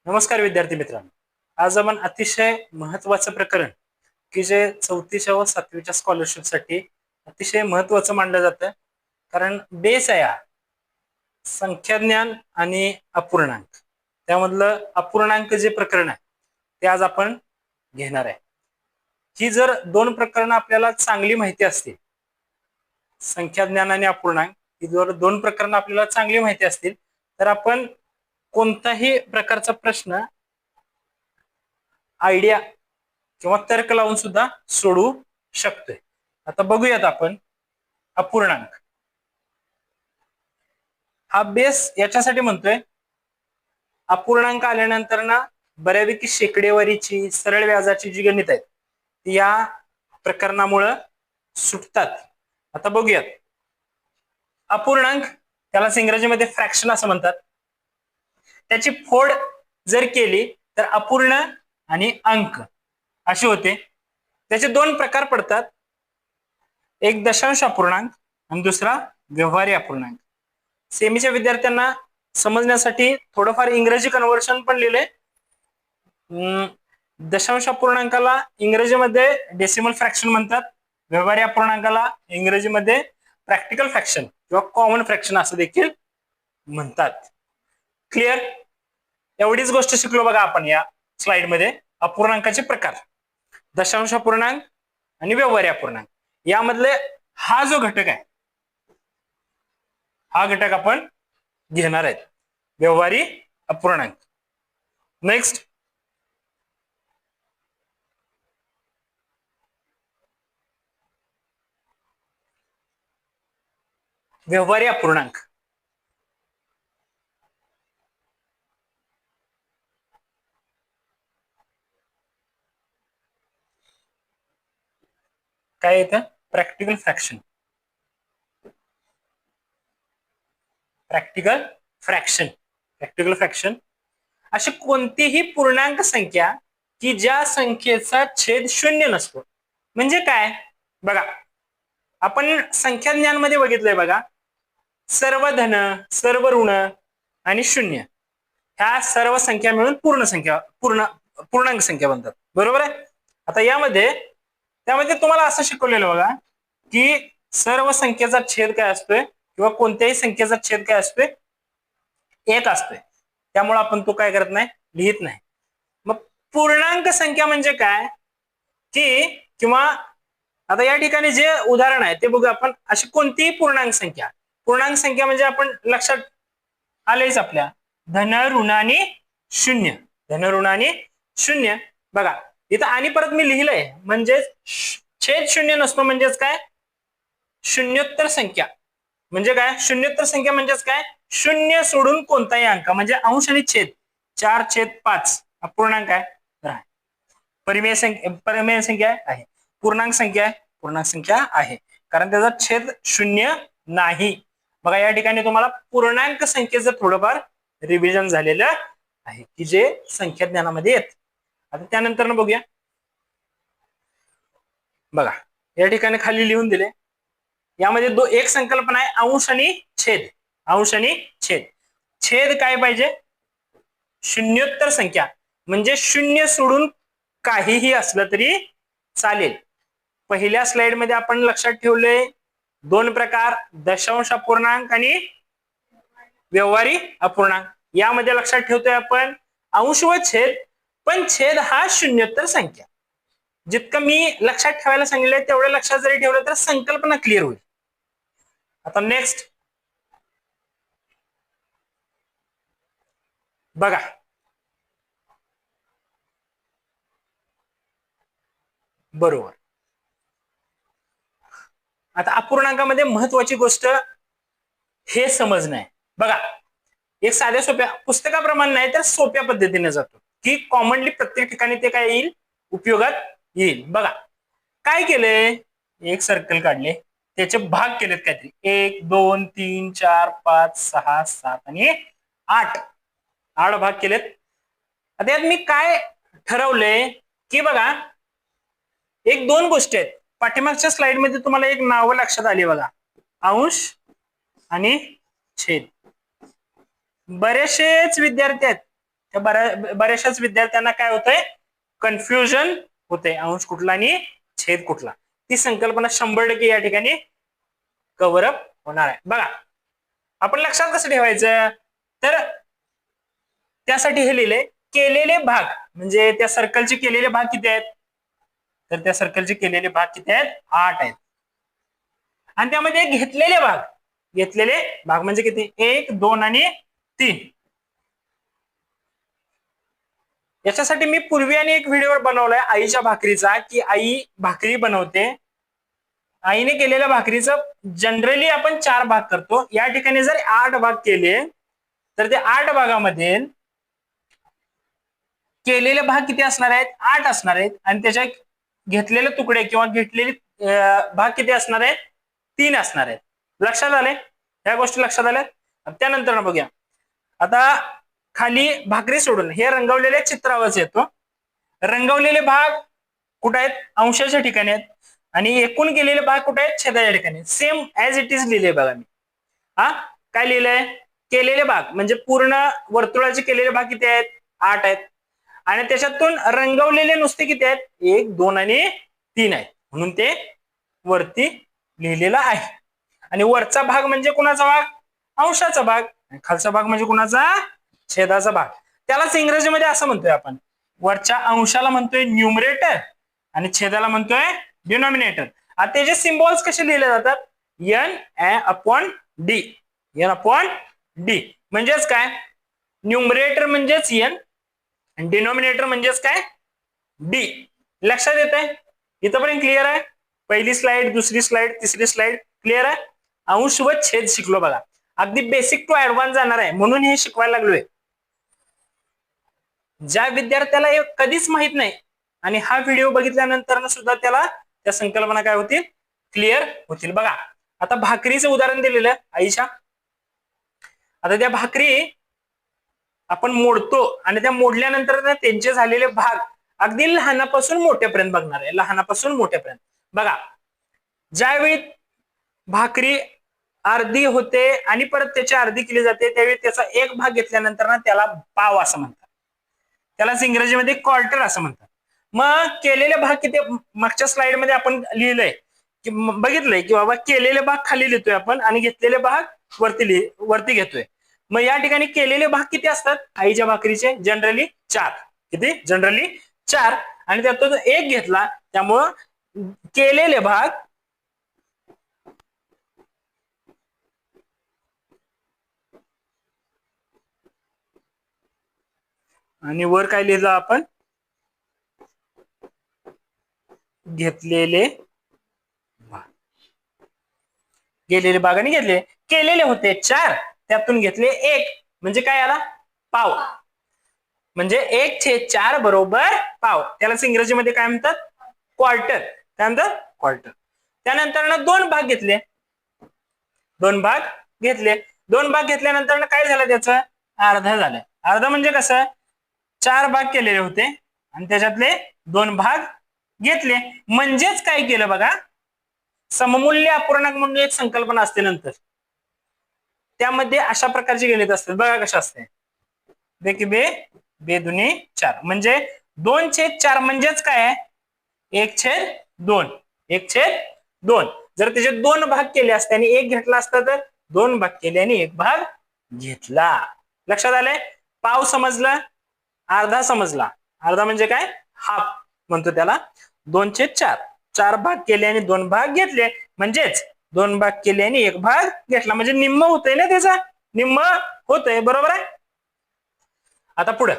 नमस्कार विद्यार्थी मित्रांनो. आज आपण अतिशय महत्वाचं प्रकरण की जे 4थीच्या व 7वीच्या स्कॉलरशिप साठी अतिशय महत्वाचं मानलं जातं. कारण बेस आहे हा संख्याज्ञान आणि अपूर्णांक. त्यामधलं अपूर्णांक जे प्रकरण आहे ते आज आपण घेणार आहे. ही जर दोन प्रकरणं आपल्याला चांगली माहिती असतील, संख्याज्ञान आणि अपूर्णांक ही जर दोन प्रकरणं आपल्याला चांगली माहिती असतील तर आपण कोणताही प्रकारचा प्रश्न आयडिया किंवा तर्क लावून सुद्धा सोडवू शकतोय. आता बघूयात आपण अपूर्णांक. हा बेस याच्यासाठी म्हणतोय, अपूर्णांक आल्यानंतर ना बऱ्यापैकी शेकडेवारीची सरळ व्याजाची जी गणित आहेत ती या प्रकरणामुळे सुटतात. आता बघूयात अपूर्णांक, त्यालाच इंग्रजीमध्ये फ्रॅक्शन असं म्हणतात. त्याची फोड जर केली तर अपूर्ण आणि अंक असे होते. त्याचे दोन प्रकार पडतात, एक दशांश अपूर्णांक आणि दुसरा व्यवहारी अपूर्णांक. सेमीच्या विद्यार्थ्यांना समजण्यासाठी थोडंफार इंग्रजी कन्व्हर्शन पण लिहिलंय. दशांश अपूर्णांकाला इंग्रजीमध्ये डेसिमल फ्रॅक्शन म्हणतात, व्यवहारी अपूर्णांकाला इंग्रजीमध्ये प्रॅक्टिकल फ्रॅक्शन किंवा कॉमन फ्रॅक्शन असं देखील म्हणतात. क्लिअर? एवढीच गोष्ट शिकलो बघा आपण या स्लाइड मध्ये. अपूर्णांकाचे प्रकार, दशांश अपूर्णांक आणि व्यवहारी अपूर्णांक, यामधले हा जो घटक आहे हा घटक आपण घेणार आहेत, व्यवहारी अपूर्णांक. नेक्स्ट, व्यवहारी अपूर्णांक. काय येतं? Practical fraction. Practical fraction, practical fraction अशी कोणतीही पूर्णांक संख्या की ज्या संख्येचा छेद शून्य नसतो. म्हणजे काय बघा, आपण संख्या ज्ञान मध्ये बघितलंय बघा, सर्व धन, सर्व ऋण आणि शून्य ह्या सर्व संख्या मिळून पूर्णांक संख्या बनतात. बरोबर आहे? आता त्यामध्ये तुम्हाला असं शिकवलेलं बघा की सर्व संख्येचा छेद काय असतोय किंवा कोणत्याही संख्येचा छेद काय असतोय, एक असतोय. त्यामुळे आपण तो काय करत नाही, लिहित नाही. मग पूर्णांक संख्या म्हणजे काय की, किंवा आता या ठिकाणी जे उदाहरण आहे ते बघू आपण. अशी कोणतीही पूर्णांक संख्या, पूर्णांक संख्या म्हणजे आपण लक्षात आलेच आपल्या धन, ऋण आणि शून्य. धन, ऋण आणि शून्य. बघा इथं आणि परत मी लिहिलंय, म्हणजे छेद शून्य नसतो म्हणजेच काय, शून्योत्तर संख्या. म्हणजे काय शून्योत्तर संख्या म्हणजेच काय, शून्य सोडून कोणताही अंक म्हणजे अंश आणि छेद 4/5 अपूर्णांक आहे. परिमेय संख्या आहे, पूर्णांक संख्या आहे, पूर्णांक संख्या आहे, कारण त्याचा छेद शून्य नाही. बघा या ठिकाणी तुम्हाला पूर्णांक संख्येचं थोडंफार रिव्हिजन झालेलं आहे की जे संख्या ज्ञानामध्ये येत. आता त्यानंतर बघूया. बघा या ठिकाणी खाली लिहून दिले, यामध्ये एक संकल्पना आहे अंश आणि छेद. अंश आणि छेद. छेद काय पाहिजे, शून्योत्तर संख्या म्हणजे शून्य सोडून काहीही असलं तरी चालेल. पहिल्या स्लाइड मध्ये आपण लक्षात ठेवले दोन प्रकार, दशांश अपूर्णांक आणि व्यवहारी अपूर्णांक. यामध्ये लक्षात ठेवतोय आपण अंश व छेद, पण छेद हा शून्योत्तर संख्या. जितकं मी लक्षात ठेवायला सांगितलंय तेवढं लक्षात जरी ठेवलं तर संकल्पना क्लिअर होईल. आता नेक्स्ट बघा, बरोबर. आता अपूर्णांकामध्ये महत्वाची गोष्ट हे समजणं आहे. बघा एक साध्या सोप्या पुस्तकाप्रमाणे नाही तर सोप्या पद्धतीने जातो की कॉमनली प्रत्येक ठिकाणी ते काय येईल, उपयोगात येईल. बघा काय केलंय, एक सर्कल काढले, त्याचे भाग केलेत काहीतरी 1 2 3 4 5 6 7 आणि 8 भाग केलेत. आता मी काय ठरवलंय की बघा एक दोन गोष्टी आहेत. पाठीमागच्या स्लाइड मध्ये तुम्हाला एक नाव लक्षात आली बघा, अंश आणि छेद. बरेचसेच विद्यार्थी आहेत त्या बऱ्याचशाच विद्यार्थ्यांना काय होतंय, कन्फ्युजन होते, अंश कुठला आणि छेद कुठला. ती संकल्पना 100% या ठिकाणी कव्हर अप होणार आहे. बघा आपण लक्षात कसं ठेवायचं, तर त्यासाठी हे लिहिलंय केलेले भाग, म्हणजे त्या सर्कलचे केलेले भाग किती आहेत, तर त्या सर्कलचे केलेले भाग किती आहेत, 8 आहेत. आणि त्यामध्ये घेतलेले भाग म्हणजे किती, 1, 2 आणि 3. याच्यासाठी मी पूर्वी आणि एक व्हिडिओ बनवलाय आईच्या भाकरीचा, की आई भाकरी बनवते, आईने केलेल्या भाकरीचं जनरली आपण 4 भाग करतो. या ठिकाणी जर 8 भाग केले तर ते 8 भागामध्ये केलेले भाग किती असणार आहेत, 8 असणार आहेत. आणि त्याच्या घेतलेले तुकडे किंवा घेतलेले भाग किती असणार आहेत, 3 असणार आहेत. लक्षात आले, या गोष्टी लक्षात आल्या. त्यानंतर बघूया, आता खाली भाकरी सोडून हे रंगवलेल्या चित्रावरच येतो. रंगवलेले भाग कुठे आहेत, अंशाच्या ठिकाणी आहेत. आणि एकूण केलेले भाग कुठे आहेत, छेदाच्या ठिकाणी. सेम ऍज इट इज लिहिले बघा मी. काय लिहिलंय, केलेले भाग म्हणजे पूर्ण वर्तुळाचे केलेले भाग किती आहेत, 8 आहेत. आणि त्याच्यातून रंगवलेले नुसते किती आहेत, 1, 2 आणि 3 आहेत. म्हणून ते वरती लिहिलेला आहे. आणि वरचा भाग म्हणजे कुणाचा भाग, अंशाचा भाग. खालचा भाग म्हणजे कुणाचा, छेदाचा भाग. त्यालाच इंग्रजीमध्ये असं म्हणतोय आपण, वरच्या अंशाला म्हणतोय न्यूमरेटर आणि छेदाला म्हणतोय डिनॉमिनेटर. आता त्याचे सिम्बॉल्स कसे लिहिले जातात, n/d. n/d म्हणजेच काय, न्यूमरेटर म्हणजेच n आणि डिनॉमिनेटर म्हणजेच काय, d. लक्षात येत आहे, इथपर्यंत क्लिअर आहे. पहिली स्लाइड, दुसरी स्लाइड, तिसरी स्लाइड क्लिअर आहे. अंश व छेद शिकलो बघा, अगदी बेसिक टू ऍडव्हान्स जाणार आहे म्हणून हे शिकवायला लागलोय. ज्या विद्यार्थ्याला हे कधीच माहित नाही आणि हा व्हिडिओ बघितल्यानंतर सुद्धा त्याला त्या संकल्पना काय होतील, क्लिअर होतील. बघा आता भाकरीचं उदाहरण दिलेलं आईच्या. आता त्या भाकरी आपण मोडतो आणि त्या मोडल्यानंतर त्यांचे झालेले भाग अगदी लहानापासून मोठ्यापर्यंत बघणार आहे, लहानापासून मोठ्यापर्यंत. बघा ज्यावेळी भाकरी अर्धी होते आणि परत त्याची अर्धी केली जाते, त्यावेळी त्याचा एक भाग घेतल्यानंतर ना त्याला पाव असं म्हणतात. त्यालाच इंग्रजीमध्ये क्वार्टर असं म्हणतात. मग केलेले भाग किती, मागच्या स्लाइड मध्ये आपण लिहिलंय की बघितलंय की बाबा केलेले भाग खाली लिहितोय आपण आणि घेतलेले भाग वरती घेतोय. मग या ठिकाणी केलेले भाग किती असतात आईच्या भाकरीचे, जनरली 4. किती, जनरली 4. आणि त्यातून एक घेतला, त्यामुळं केलेले भाग आणि वर काय लिहिलं आपण, घेतलेले भाग. गेलेले भाग आणि घेतले, केलेले होते 4, त्यातून घेतले 1, म्हणजे काय आला, पाव. म्हणजे 1/4 बरोबर पाव. त्यालाच इंग्रजीमध्ये काय म्हणतात, क्वार्टर. काय म्हणतात, क्वार्टर. त्यानंतर 2 भाग घेतले, 2 भाग घेतले. 2 भाग घेतल्यानंतर काय झालं, त्याचं अर्धा झालं. अर्धा म्हणजे कसं, 4 भाग केलेले होते आणि त्याच्यातले 2 भाग घेतले. म्हणजेच काय केलं बघा, सममूल्य अपूर्णांक म्हणून एक संकल्पना असते नंतर, त्यामध्ये अशा प्रकारचे गणित असतात. बघा कशा असते, बे की बे, बे दुनी 4. म्हणजे 2/4 म्हणजेच काय, 1/2. 1/2. जर त्याचे 2 भाग केले असते आणि 1 घेतला असता तर 2 भाग केले आणि 1 भाग घेतला. लक्षात आलंय, पाव समजला, अर्धा समजला. अर्धा म्हणजे काय, हाफ म्हणतो त्याला. 2/4, 4 भाग केले आणि 2 भाग घेतले, म्हणजेच 2 भाग केले आणि 1 भाग घेतला, म्हणजे निम्म होतंय ना, त्याचा निम्म होतंय, बरोबर आहे. आता पुढे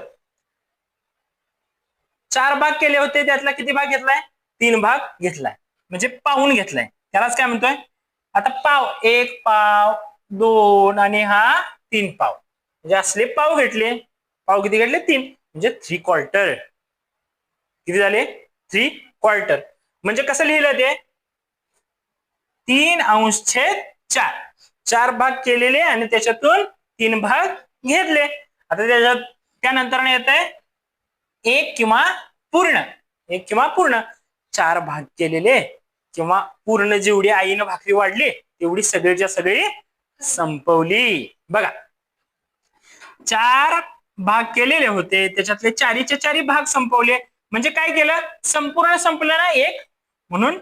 4 भाग केले होते, त्यातला किती भाग घेतलाय, 3 भाग घेतलाय, म्हणजे पाहून घेतलाय. त्यालाच काय म्हणतोय, आता पाव, 1 पाव, 2 आणि हा 3 पाव, म्हणजे असले पाव घेतले. पाव किती घेतले, 3, म्हणजे 3/4. किती झाले, 3/4. म्हणजे कसं लिहिलं ते, 3/4. 4 भाग केलेले आणि त्याच्यातून 3 भाग घेतले. आता त्याच्यात त्यानंतर येत आहे 1 किंवा पूर्ण. 1 किंवा पूर्ण, 4 भाग केलेले किंवा पूर्ण जेवढी आईनं भाकरी वाढली तेवढी सगळीच्या सगळी संपवली. बघा 4 भाग केलेले होते, त्याच्यातले चारीचे चारी भाग संपवले, म्हणजे काय केलं, संपूर्ण संपलं ना एक, म्हणून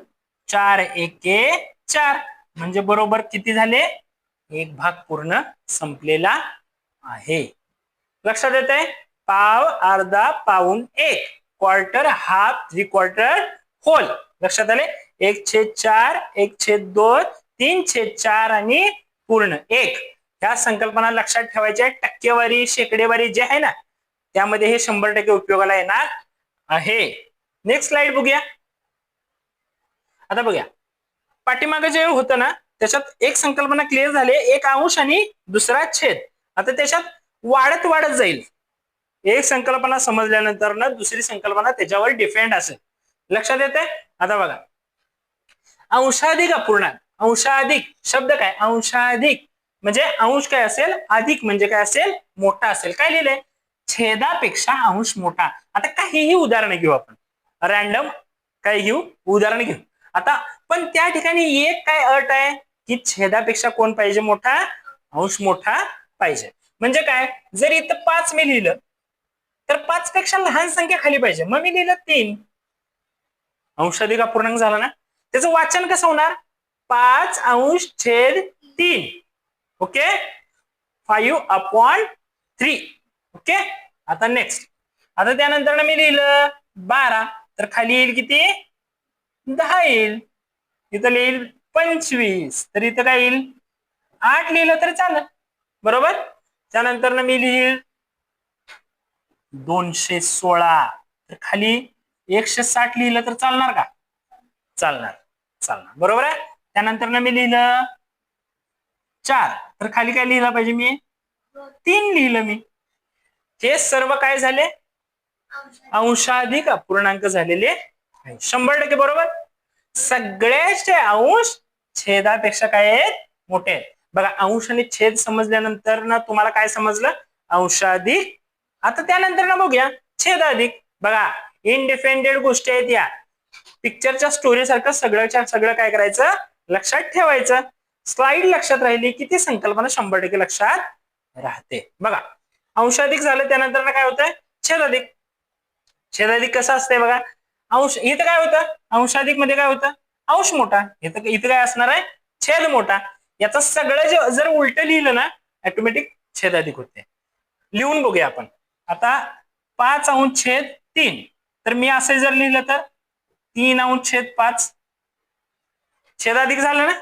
4 एके 4, म्हणजे बरोबर किती झाले, एक भाग पूर्ण संपलेला आहे. लक्षात येत आहे, पाव, अर्धा, पाऊण, एक, क्वार्टर, हाफ, 3/4, होल. लक्षात आले, 1/4, 1/2, 3/4 आणि पूर्ण एक. ह्या संकल्पना लक्षात ठेवायच्या. टक्केवारी, शेकडेवारी जे आहे ना, त्यामध्ये हे 100% उपयोगाला येणार आहे. नेक्स्ट स्लाइड बघूया. आता बघूया, पाठीमागे जे होतं ना, त्याच्यात एक संकल्पना क्लिअर झाली, एक अंश आणि दुसरा छेद. आता त्याच्यात वाढत वाढत जाईल. एक संकल्पना समजल्यानंतर ना दुसरी संकल्पना त्याच्यावर डिपेंड असेल. लक्षात येते. आता बघा, अंशाधिक अपूर्णांक, अंशाधिक शब्द काय, अंशाधिक म्हणजे अंश काय असेल, अधिक म्हणजे काय असेल, मोठा असेल. काय लिहिलंय, छेदापेक्षा अंश मोठा. आता काहीही उदाहरण घेऊ आपण, रॅन्डम काय घेऊ, उदाहरण घेऊ. आता पण त्या ठिकाणी एक काय अट आहे, की छेदापेक्षा कोण पाहिजे, मोठा, अंश मोठा पाहिजे. म्हणजे काय, जर इथं 5 मी लिहिलं तर 5 पेक्षा लहान संख्या खाली पाहिजे. मग मी लिहिलं 3, अंशाधिक अपूर्णांक झाला ना. त्याचं वाचन कसं होणार, 5/3. ओके, 5/3. ओके. आता नेक्स्ट, आता त्यानंतर मी लिहिलं 12, तर खाली येईल किती, 10 येईल. इथं लिहिल 25, तर इथं काय येईल, 8 लिहिलं तर चालेल, बरोबर. त्यानंतर मी लिहिल 216, तर खाली 160 लिहिलं तर चालणार का, चालणार, चालणार, बरोबर आहे. त्यानंतर मी लिहिलं 4, तर खाली काय लिहिलं पाहिजे, मी 3 लिहिलं. मी हे सर्व काय झाले, अंशाधिक अपूर्णांक झालेले आहे. 100% बरोबर. सगळ्याचे अंश छेदापेक्षा काय आहेत, मोठे आहेत. बघा, अंश आणि छेद समजल्यानंतर ना तुम्हाला काय समजलं, अंशाधिक. आता त्यानंतर ना बघूया छेदाधिक. बघा, इनडिपेंडेंट गोष्टी आहेत या. पिक्चरच्या स्टोरी सारखं सगळ्याच्या सगळं काय करायचं, लक्षात ठेवायचं. स्लाइड लक्षात राहिली की ती संकल्पना 100% लक्षात राहते. बघा, अंशाधिक झालं, त्यानंतर काय होतंय, छेदाधिक. छेदाधिक कसं असतंय बघा, अंश इथं काय होतं, अंशाधिक मध्ये काय होतं, अंश मोठा. इथं काय असणार आहे, छेद मोठा. याचं सगळं जर उलट लिहिलं ना, ऑटोमॅटिक छेदाधिक होते. लिहून बघूया आपण. आता 5/3, तर मी असं जर लिहिलं तर 3/5. छेदाधिक झालं ना,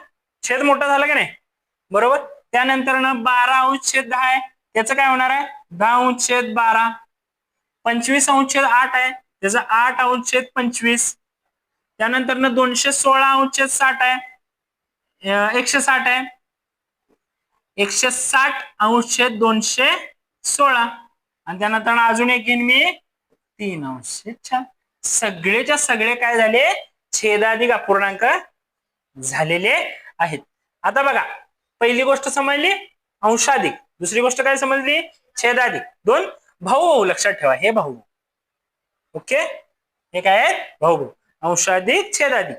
छेद मोठा झाला की नाही, बरोबर. त्यानंतर ना 12/10 आहे, त्याचं काय होणार आहे, 10/12. 25/8 आहे, त्याचा 8/25. त्यानंतर ना 216/60 आहे, 160 आहे, 160/216. आणि त्यानंतर अजून एक घेईन मी 3/6. सगळेच्या सगळे काय झाले, छेदाधिक अपूर्णांक झालेले आहेत. आता बघा, पहिली गोष्ट समजली अंशाधिक, दुसरी गोष्ट काय समजली, छेदाधिक. दोन भाऊ लक्षात ठेवा, हे भाऊ. ओके, हे काय आहेत, भाऊ. अंशाधिक, छेदाधिक.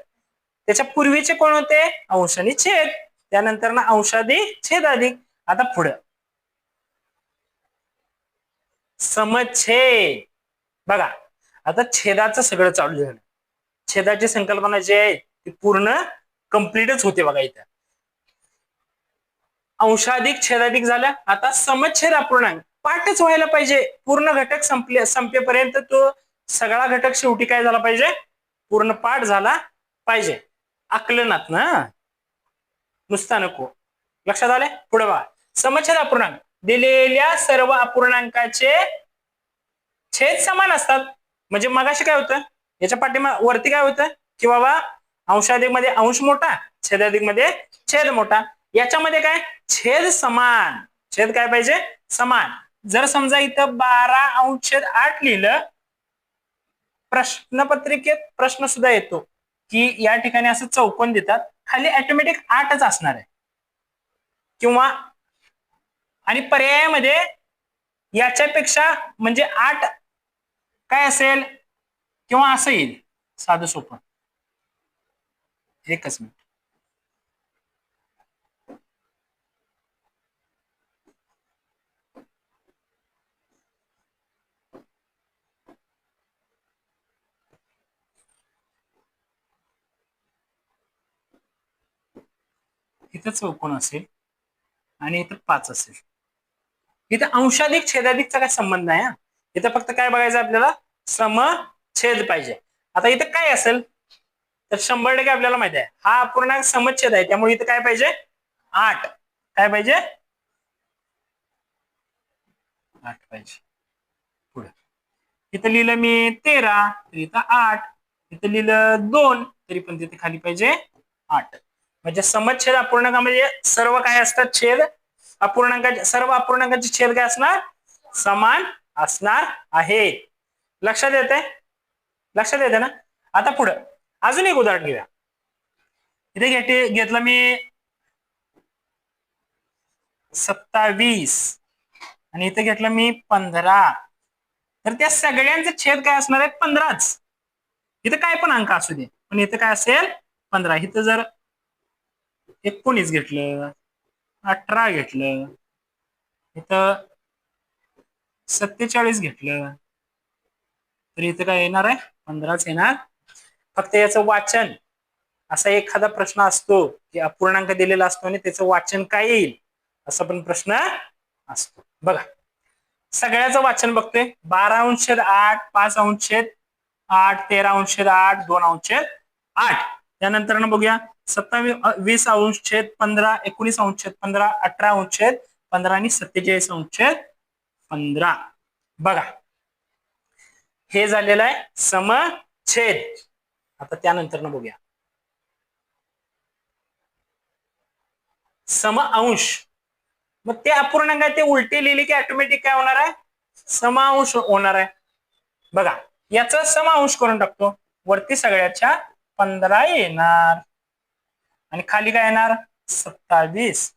त्याच्या पूर्वीचे कोण होते, अंश आणि छेद. त्यानंतर ना अंशाधिक, छेदाधिक. आता पुढे समछेद. बघा, आता छेदाचं सगळं चालू झालं. छेदाची संकल्पना जी आहे ती पूर्ण कम्प्लीटच होते. बघा, इथं अंशाधिक, छेदाधिक झाला. आता समछेद अपूर्णांक पाठच व्हायला पाहिजे. पूर्ण घटक संपेपर्यंत तो सगळा घटक शेवटी काय झाला पाहिजे, पूर्ण पाठ झाला पाहिजे. आकलनात ना, नुसता नको. लक्षात आले. पुढे बघा, समछेद अपूर्णांक. दिलेल्या सर्व अपूर्णांकाचे छेद समान असतात. म्हणजे मगाशी काय होतं, याच्या वरती काय होतं, की बाबा अंशाधिक मध्ये अंश मोठा, छेदाधिक मध्ये छेद मोठा. याच्यामध्ये काय, छेद समान. छेद काय पाहिजे, समान. जर समजा इथं 12/8 लिहिलं, प्रश्नपत्रिकेत प्रश्न सुद्धा येतो की या ठिकाणी असं चौकोन देतात, खाली ऑटोमॅटिक 8च असणार आहे. किंवा आणि पर्यायामध्ये याच्यापेक्षा म्हणजे 8 काय असेल, किंवा असं येईल, साधं सोपं. एकच मिनिट. इथं चौकोन असेल आणि इथं 5 असेल. इथं अंशाधिक छेदाधिकचा काय संबंध नाही. इथं फक्त काय बघायचं आपल्याला, समछेद पाहिजे. आता इथं काय असेल तर 100% आपल्याला माहिती आहे हा अपूर्णांक समछेद आहे, त्यामुळे इथं काय पाहिजे 8. काय पाहिजे 8 पाहिजे. पुढे इथं लिहिलं मी 13 तर इथं 8. इथं लिहिलं 2 तरी पण तिथे खाली पाहिजे 8. म्हणजे समछेद अपूर्णांकामध्ये सर्व काय असतात, छेद अपूर्णांकाचे, सर्व अपूर्णांकाचे छेद काय असणार, समान असणार आहे. लक्षात येते, लक्षात येते ना. आता पुढं अजून एक उदाहरण घेऊया. इथे घेतलं मी 27 आणि इथे घेतलं मी 15. तर त्या सगळ्यांचे छेद काय असणार आहेत 15च. इथं काय पण अंक असू दे पण इथं काय असेल 15. इथं जर 19 घेतलं, 18 घेतलं, इथं 47 घेतलं तर इथं काय येणार आहे 15च येणार. फक्त याचं वाचन, असा एखादा प्रश्न असतो की अपूर्णांक दिलेला असतो आणि त्याचं वाचन काय येईल असा पण प्रश्न असतो. बघा सगळ्याचं वाचन बघतोय. 12/8, 5/8, 13/8, 2/8. त्यानंतर बघूया 27/20/15, 19/15, 18/15 आणि 47/15. बघा हे झालेलं आहे समछेद. आता त्यानंतर बघूया समअंश. मग ते अपूर्णांक आहे ते उलटे लिहिले की ऑटोमॅटिक काय होणार आहे समअंश होणार आहे. बघा याचा समअंश करून टाकतो. वरती सगळ्याच्या 15 येणार आणि खाली काय येणार 27.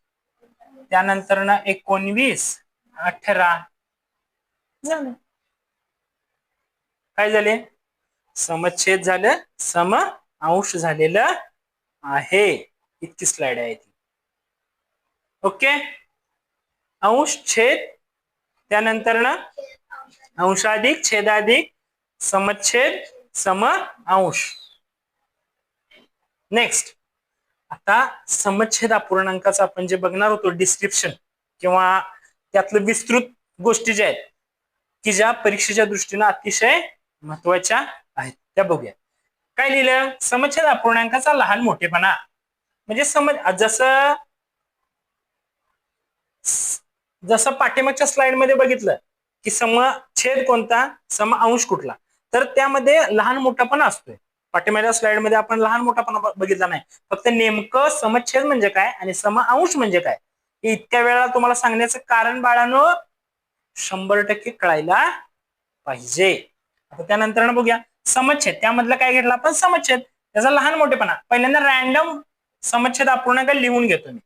त्यानंतर 19, 18 झालं. काय झाले समछेद झालं, समअंश झालेलं आहे. इतकी स्लाइड आहे ती. ओके, अंश छेद, त्यानंतर अंशाधिक छेदाधिक समछेद समअंश. नेक्स्ट आता समछेद अपूर्णांकाचं आपण जे बघणार होतो डिस्क्रिप्शन किंवा त्यातलं विस्तृत गोष्टी ज्या आहेत की ज्या परीक्षेच्या दृष्टीने अतिशय महत्वाच्या आहेत त्या बघूया. काय लिहिलं समछेद अपूर्णांकाचा लहान मोठेपणा. म्हणजे जसं पाठीमागच्या स्लाइड मध्ये बघितलं की समछेद कोणता समअंश कुठला, तर त्यामध्ये लहान मोठापणा असतोय. पाठीमागच्या स्लाइड मध्ये आपण लहान मोठापणा बघितला नाही, फक्त नेमकं समछेद म्हणजे काय आणि समअंश म्हणजे काय हे इतक्या वेळा तुम्हाला सांगण्याचं कारण बाळांनो 100% कळायला पाहिजे. आता त्यानंतर बघूया समछेद. त्यामधलं काय घेतलं आपण समछेद, त्याचा लहान मोठेपणा. पहिल्यांदा रॅन्डम समछेद अपूर्णांक लिहून घेतो मी.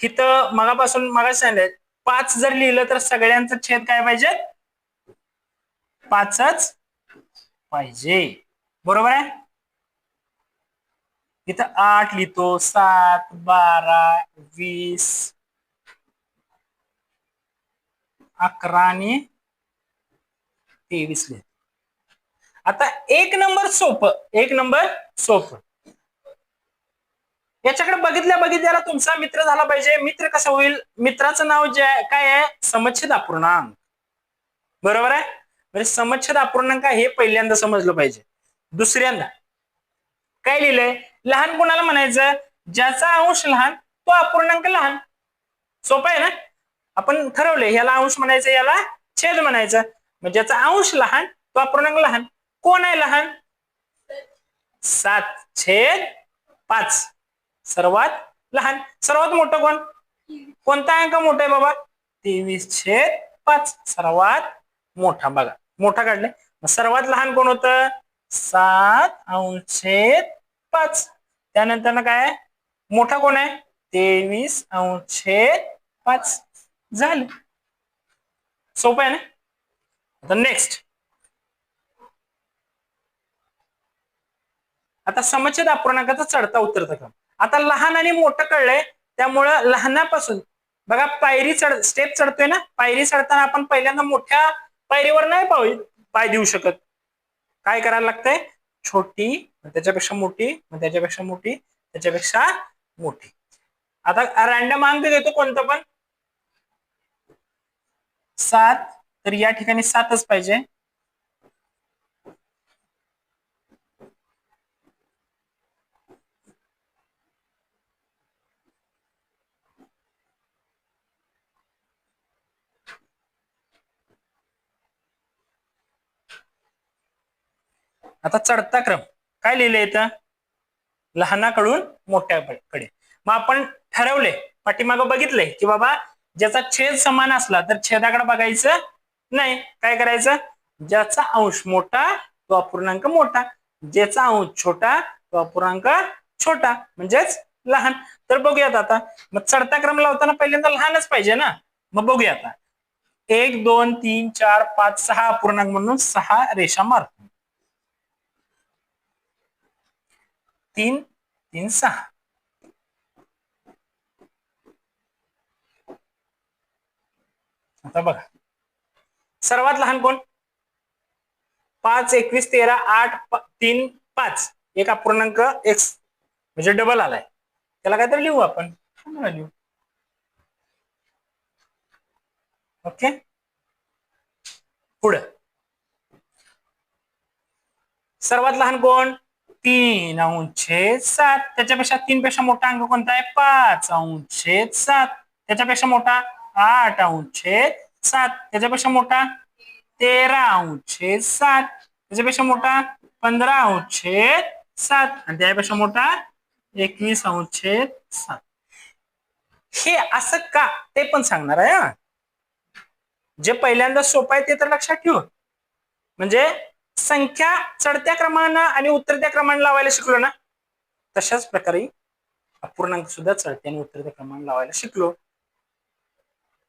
इथं मगापासून सांगितलं 5 जर लिहिलं तर सगळ्यांचं छेद काय पाहिजे 5च पाहिजे. बरोबर आहे. इथं 8 लिहितो, 7, 12, 20, 11 आणि 23 लिहितो. आता एक नंबर सोपं. याच्याकडे बघितल्याला तुमचा मित्र झाला पाहिजे. मित्र कसा होईल, मित्राचं नाव जे आहे काय आहे समछेद अपूर्णांक. बरोबर आहे. म्हणजे समछेद अपूर्णांक हे पहिल्यांदा समजलं पाहिजे. दुसऱ्यांदा काय लिहिलंय लहान कोणाला म्हणायचं ज्याचा अंश लहान तो अपूर्णांक लहान. सोपं आहे ना. आपण ठरवलंय याला अंश म्हणायचं याला छेद म्हणायचं. म्हणजे ज्याचा अंश लहान तो अपूर्णांक लहान. कोण आहे लहान 7/5. सर्वात लहान. सर्वात मोठं कोण, कोणता अंक मोठा आहे बाबा 23/5. सर्वात मोठा. बघा मोठा काढलाय. सर्वात लहान कोण होतं 7/5. त्यानंतर काय मोठा कोण आहे 23/5. झालं. सोपं आहे ना. आता नेक्स्ट आता समछेद अपूर्णांकाचा चढता उतरता क्रम. आता लहान आणि मोठं कळलंय त्यामुळं लहानापासून बघा पायरी स्टेप चढतोय ना. पायरी चढताना आपण पहिल्यांदा मोठ्या पायरीवर नाही पाय देऊ शकत. काय करायला लागतंय छोटी, त्याच्यापेक्षा मोठी, त्याच्यापेक्षा मोठी, त्याच्यापेक्षा मोठी. आता रॅन्डम अंक घेतो कोणतं पण 7, तर या ठिकाणी 7च पाहिजे. आता चढता क्रम काय लिहिलंय इथं, लहानाकडून मोठ्याकडे. मग आपण ठरवले, पाठीमागं बघितलंय की बाबा ज्याचा छेद समान असला तर छेदाकडे बघायचं नाही. काय करायचं, ज्याचा अंश मोठा तो अपूर्णांक मोठा, ज्याचा अंश छोटा तो अपूर्णांक छोटा म्हणजेच लहान. तर बघूयात आता, मग चढता क्रम लावताना पहिल्यांदा लहानच पाहिजे ना. मग बघूया आता, 1 2 3 4 5 6 अपूर्णांक म्हणून 6 रेषा मारतो. 3 3 6. आता बघा, सर्वात लहान कोण, 5 21 13 8 3 5, एक अपूर्णांक एक्स म्हणजे डबल आलाय, त्याला काहीतरी लिहू आपण, लिहू. ओके, पुढे सर्वात लहान कोण, 3/7. त्याच्यापेक्षा 3 पेक्षा मोठा अंक कोणता आहे, 5/7. त्याच्यापेक्षा मोठा 8/7. त्याच्यापेक्षा मोठा 13/7. त्याच्यापेक्षा मोठा 15/7 आणि त्यापेक्षा मोठा 21/7. हे असं का ते पण सांगणार आहे. हा, जे पहिल्यांदा सोपं आहे ते तर लक्षात ठेवू. म्हणजे संख्या चढत्या क्रमानं आणि उतरत्या क्रमानं लावायला शिकलो ना, तशाच प्रकारे अपूर्णांक सुद्धा चढत्या आणि उतरत्या क्रमानं लावायला शिकलो.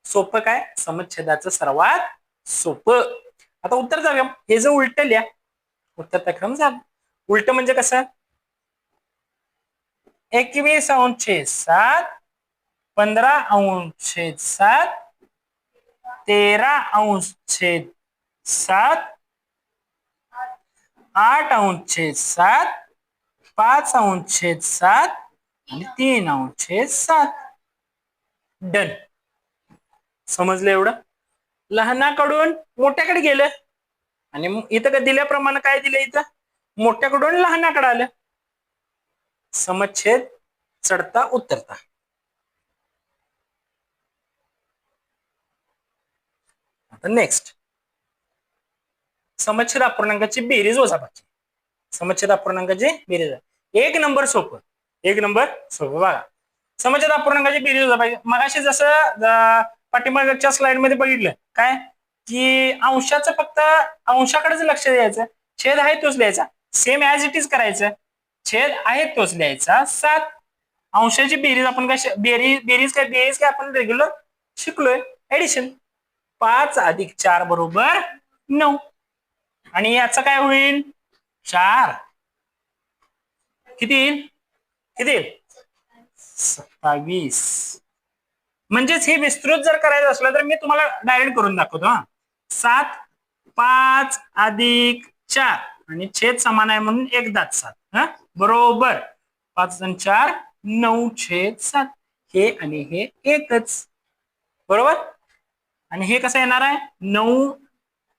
सोपं काय, समच्छेदाचं सर्वात सोपं. आता उतरता क्रम हे जर उलट लिहा, उतरता क्रम झाला. उलट म्हणजे कसं, 21/7, 15/7, 13/7, 8/7, 5/7 आणि 3/7. डन. समजलं एवढं. लहानाकडून मोठ्याकडे गेलं आणि इथं दिल्याप्रमाणे काय दिलं, इथं मोठ्याकडून लहानाकडे आलं. समच्छेद चढता उतरता. आता नेक्स्ट, समच्छेद अपूर्णांकाची बेरीज वजाबाकी. समच्छेद अपूर्णांकाची बेरीज, एक नंबर सोपं, एक नंबर सोपं. बघा, समच्छेद अपूर्णांकाची बेरीज वजाबाकी मगाशी जसं पाठीमागच्या स्लाइड मध्ये बघितलं काय, की अंशाचं फक्त अंशाकडेच लक्ष द्यायचं, छेद आहे तोच लिहायचा, सेम ऍज इट इज करायचं, छेद आहे तोच लिहायचा. 7 अंशाची बेरीज आपण काय, बेरीज काय आपण रेग्युलर शिकलोय, ऍडिशन. 5 + 4 बरोबर 9 आणि याचं काय होईल, 4 किती येईल, किती येईल, 27. म्हणजेच हे विस्तृत जर करायचं असलं तर मी तुम्हाला डायरेक्ट करून दाखवतो. हा, 7 5 + 4 आणि छेद समान आहे म्हणून एकदाच 7. हा, बरोबर 5 आणि 4 9/7. हे आणि हे एकच, बरोबर. आणि हे कसं येणार आहे, 9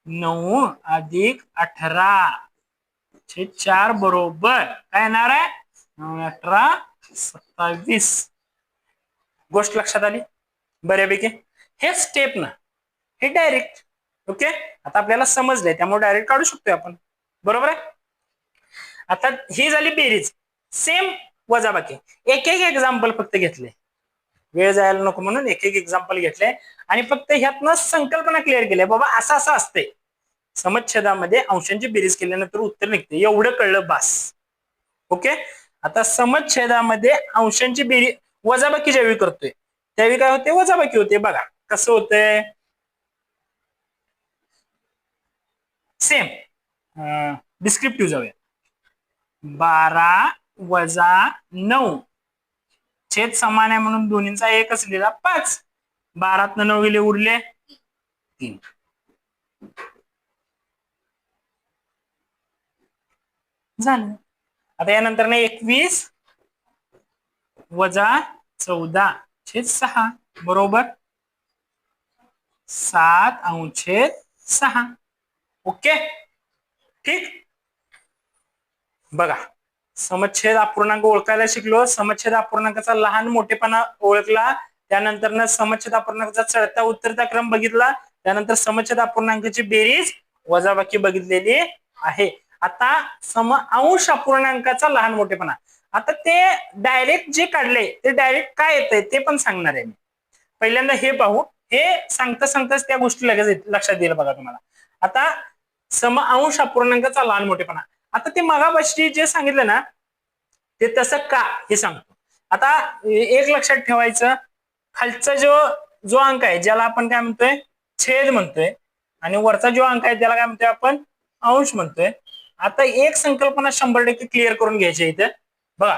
9 + 18/4 बरोबर काय येणार आहे, 9 18 27. गोष्ट लक्षात आली बऱ्यापैकी. हे स्टेप ना, हे डायरेक्ट. ओके, आता आपल्याला समजलंय त्यामुळे डायरेक्ट काढू शकतोय आपण, बरोबर आहे. आता ही झाली बेरीज. सेम वजाबाकी, एक एक एक्झाम्पल फक्त घेतले, वेळ जायला नको म्हणून एक एक एक्झाम्पल घेतले आणि फक्त ह्यातनं संकल्पना क्लिअर केल्या, बाबा असं असं असते. समच्छेदामध्ये अंशांची बेरीज केल्यानंतर उत्तर निघते, एवढं कळलं बास. ओके, आता समच्छेदामध्ये अंशांची बेरीज वजाबाकी ज्यावेळी करतोय त्यावेळी काय होते, वजाबाकी होते. बघा कसं होतंय, सेम डिस्क्रिप्टिव्ह जाऊया. 12 - 9 छेद समान आहे म्हणून दोन्हींचा एकच लिहिला, 5. 12तनं 9 गेले, उरले 3. झालं. आता यानंतर 21 वजा 14/6 बरोबर 7/6. ओके ठीक. बघा समच्छेद अपूर्णांक ओळखायला शिकलो. समच्छेद अपूर्णांकाचा लहान मोठेपणा ओळखला. त्यानंतर समच्छेद अपूर्णांकाचा चढता उतरता क्रम बघितला. त्यानंतर समच्छेद अपूर्णांकाची बेरीज वजाबाकी बघितलेली आहे. आता अंश अपूर्णांकाचा लहान मोठेपणा. आता ते डायरेक्ट जे काढले ते डायरेक्ट काय येतंय ते पण सांगणार आहे मी. पहिल्यांदा हे पाहू. हे सांगता सांगताच त्या गोष्टी लगेच लक्षात येईल बघा तुम्हाला. आता अंश अपूर्णांकाचा लहान मोठेपणा. आता ते मगापाशी जे सांगितलं ना ते तसं का हे सांगतो. आता एक लक्षात ठेवायचं, खालचा जो अंक आहे ज्याला आपण काय म्हणतोय छेद म्हणतोय आणि वरचा जो अंक आहे त्याला काय म्हणतोय आपण अंश म्हणतोय. आता एक संकल्पना 100% क्लिअर करून घ्यायची इथे बघा.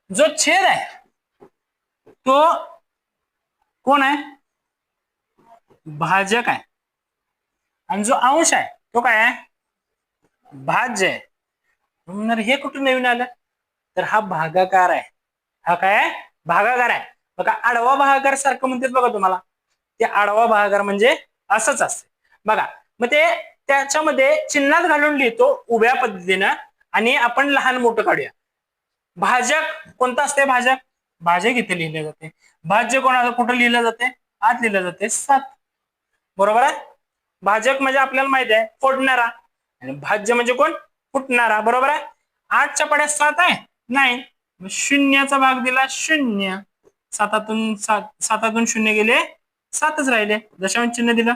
जो छेद आहे तो कोण आहे भाजक आहे आणि जो अंश आहे तो काय आहे भाज्य आहे. म्हणून हे कुठून नवीन आलं तर हा भागाकार आहे. हा काय आहे भागाकार आहे. बघा आडवा भागाकार सारखं म्हणतात बघा तुम्हाला. ते आडवा भागाकार म्हणजे असंच असते बघा. मग ते त्याच्यामध्ये चिन्हात घालून लिहितो उभ्या पद्धतीनं आणि आपण लहान मोठं काढूया. भाजक कोणतं असते भाजक. भाजक इथे लिहिले जाते. भाज्य कोणाला कुठं लिहिलं जाते आत लिहिलं जाते 7 बरोबर आहे. भाजक म्हणजे आपल्याला माहिती आहे फोडणारा आणि भाज्य म्हणजे कोण फुटणारा बरोबर आहे. 8च्या पाड्यात 7 आहे नाही. शून्याचा भाग दिला 0. 7तून 0 गेले 7च राहिले. दशांश चिन्ह दिलं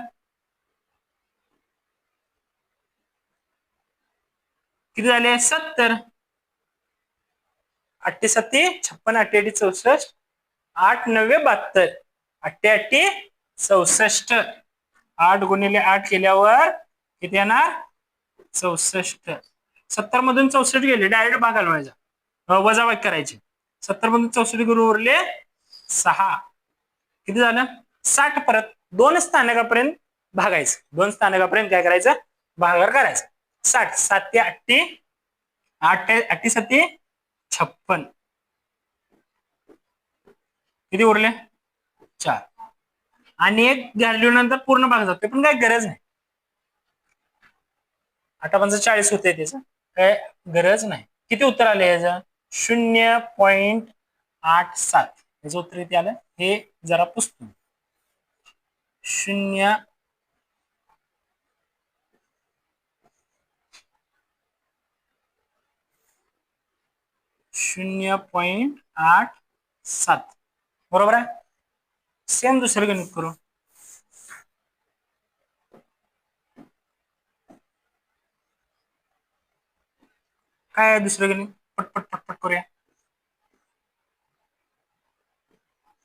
किती झाले 70. 8 7 56 8 8 64 8 9 72 8 8 64. 8 गुणिले 8 केल्यावर किती येणार 64. 70 मधून 64 गेले डायरेक्ट भाग घालवायचा वजाबाकी करायची. 70 मधून 64 गुरु उरले 6. किती झालं 60. परत 2 स्थानकापर्यंत भागायचं. 2 स्थानकापर्यंत काय करायचं भागाकार करायचं. 60 7 8 8 8 7 56 किती उरले 4 आणि एक व्हॅल्यू नंतर पूर्ण भाग जातो पण काय गरज नाही. 8×5 = 40 होते त्याच काय गरज नाही. किती उत्तर आले याचं 0.87. याचं उत्तर किती आलं हे जरा पुसतो. 0.87 बरोबर आहे. सेम दुसरं गणित करू. काय आहे दुसरं गणित पटपट पटपट करूया.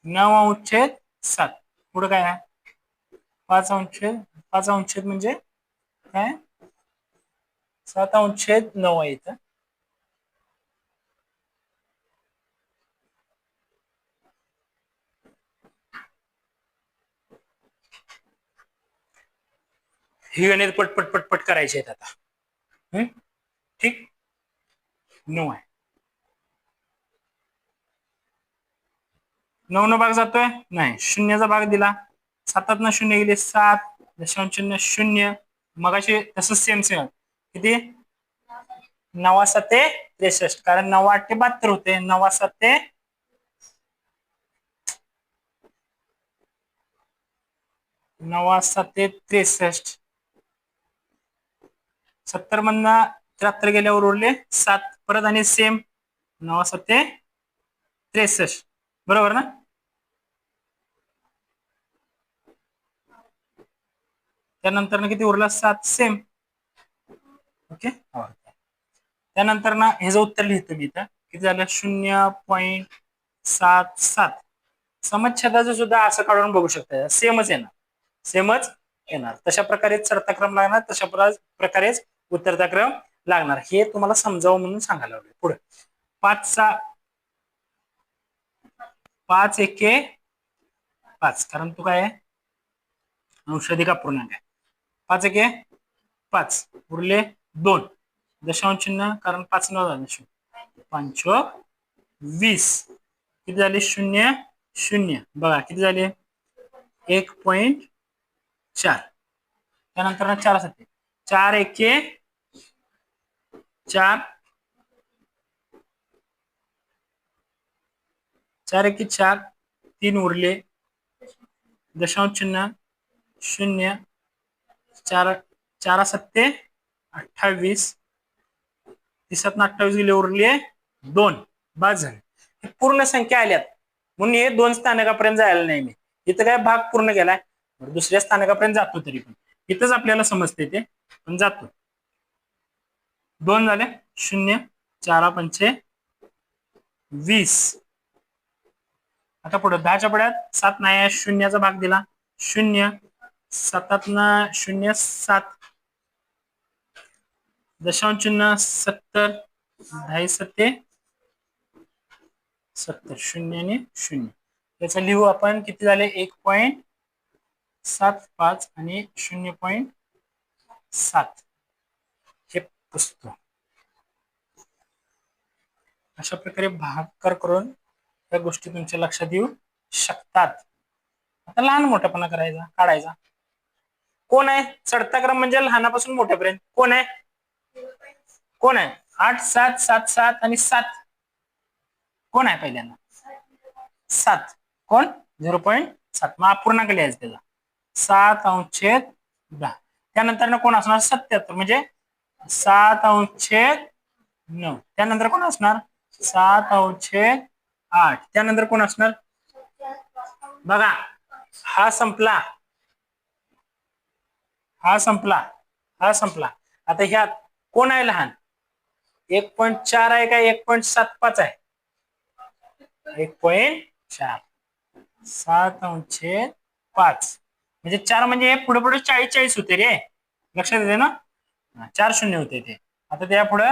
9/7 पुढे काय आहे 5/5 म्हणजे काय 7/9 आहे इथं. ही गणित पटपट पटपट करायची आहेत आता. ठीक 9 आहे. 9 न भाग जातोय नाही. शून्याचा भाग दिला 7 0 गेले 7. दशांश 0 मगाशी तसंच सेम किती 9 7 63 कारण 9 8 72 होते. 9 7 9 7 63. 70 मधनं 73 गेल्यावर उरले 7. परत आणि सेम 9 7 63 बरोबर ना. त्यानंतर किती उरला 7 सेम. ओके त्यानंतर ना ह्याचं उत्तर लिहितो मी इथं किती झालं 0.77. समच्छेदाचं सुद्धा असं काढून बघू शकता सेमच येणार. तशा प्रकारे चढता क्रम लागणार तशा प्रकारेच उतरता क्रम लागणार. हे तुम्हाला समजावं म्हणून सांगायला लागले. पुढे 5 1 5 कारण तो काय अंश अधिक अपूर्णांक आहे. 5 1 5 उरले 2 दशांश चिन्ह कारण 5 9 झाले 5 20 किती झाले 0 0 बघा किती झाले 1.4 त्यानंतर 4 असते 4 एके 4 4 एके 4 3 उरले दशांश चिन्ह 0 4 4 सत्ते 28 30 28 गेले उरले 2 बाद झाले पूर्ण संख्या आल्यात म्हणून हे 2 स्थानकापर्यंत जायला नाही मी इथं काय भाग पूर्ण केलाय दुसऱ्या स्थानकापर्यंत जातो तरी पण इथंच आपल्याला समजते ते पण जातो 2 झाले 0 4 पंचे 20 आता पुढे 10च्या पुढ्यात 7 नाही शून्याचा भाग दिला 0 7 0 7 दशांश चिन्ह 70 10 सत्ते 70 0 आणि 0 याचा लिहू आपण किती झाले 1.75 आणि 0.7 हे पुसतो अशा प्रकारे भागाकार करून या गोष्टी तुमच्या लक्षात येऊ शकतात आता लहान मोठेपणा करायचा काढायचा कोण आहे चढता क्रम म्हणजे लहानापासून मोठ्यापर्यंत कोण आहे 8 7 7 7 आणि 7 कोण आहे पहिल्यांदा 7 कोण 0.7 मग अपूर्णांक लिहायचा त्याचा 7/10 त्यानंतर कोण असणार 77 म्हणजे 7/9 त्यानंतर कोण असणार 7/8 त्यानंतर कोण असणार बघा हा संपला आता ह्यात कोण आहे लहान 1.4 आहे का 1.75 आहे 1.4 7/5 म्हणजे 4 म्हणजे पुढे पुढे 40 40 होते रे लक्षात येते ना 4 शून्य होते ते आता त्या पुढे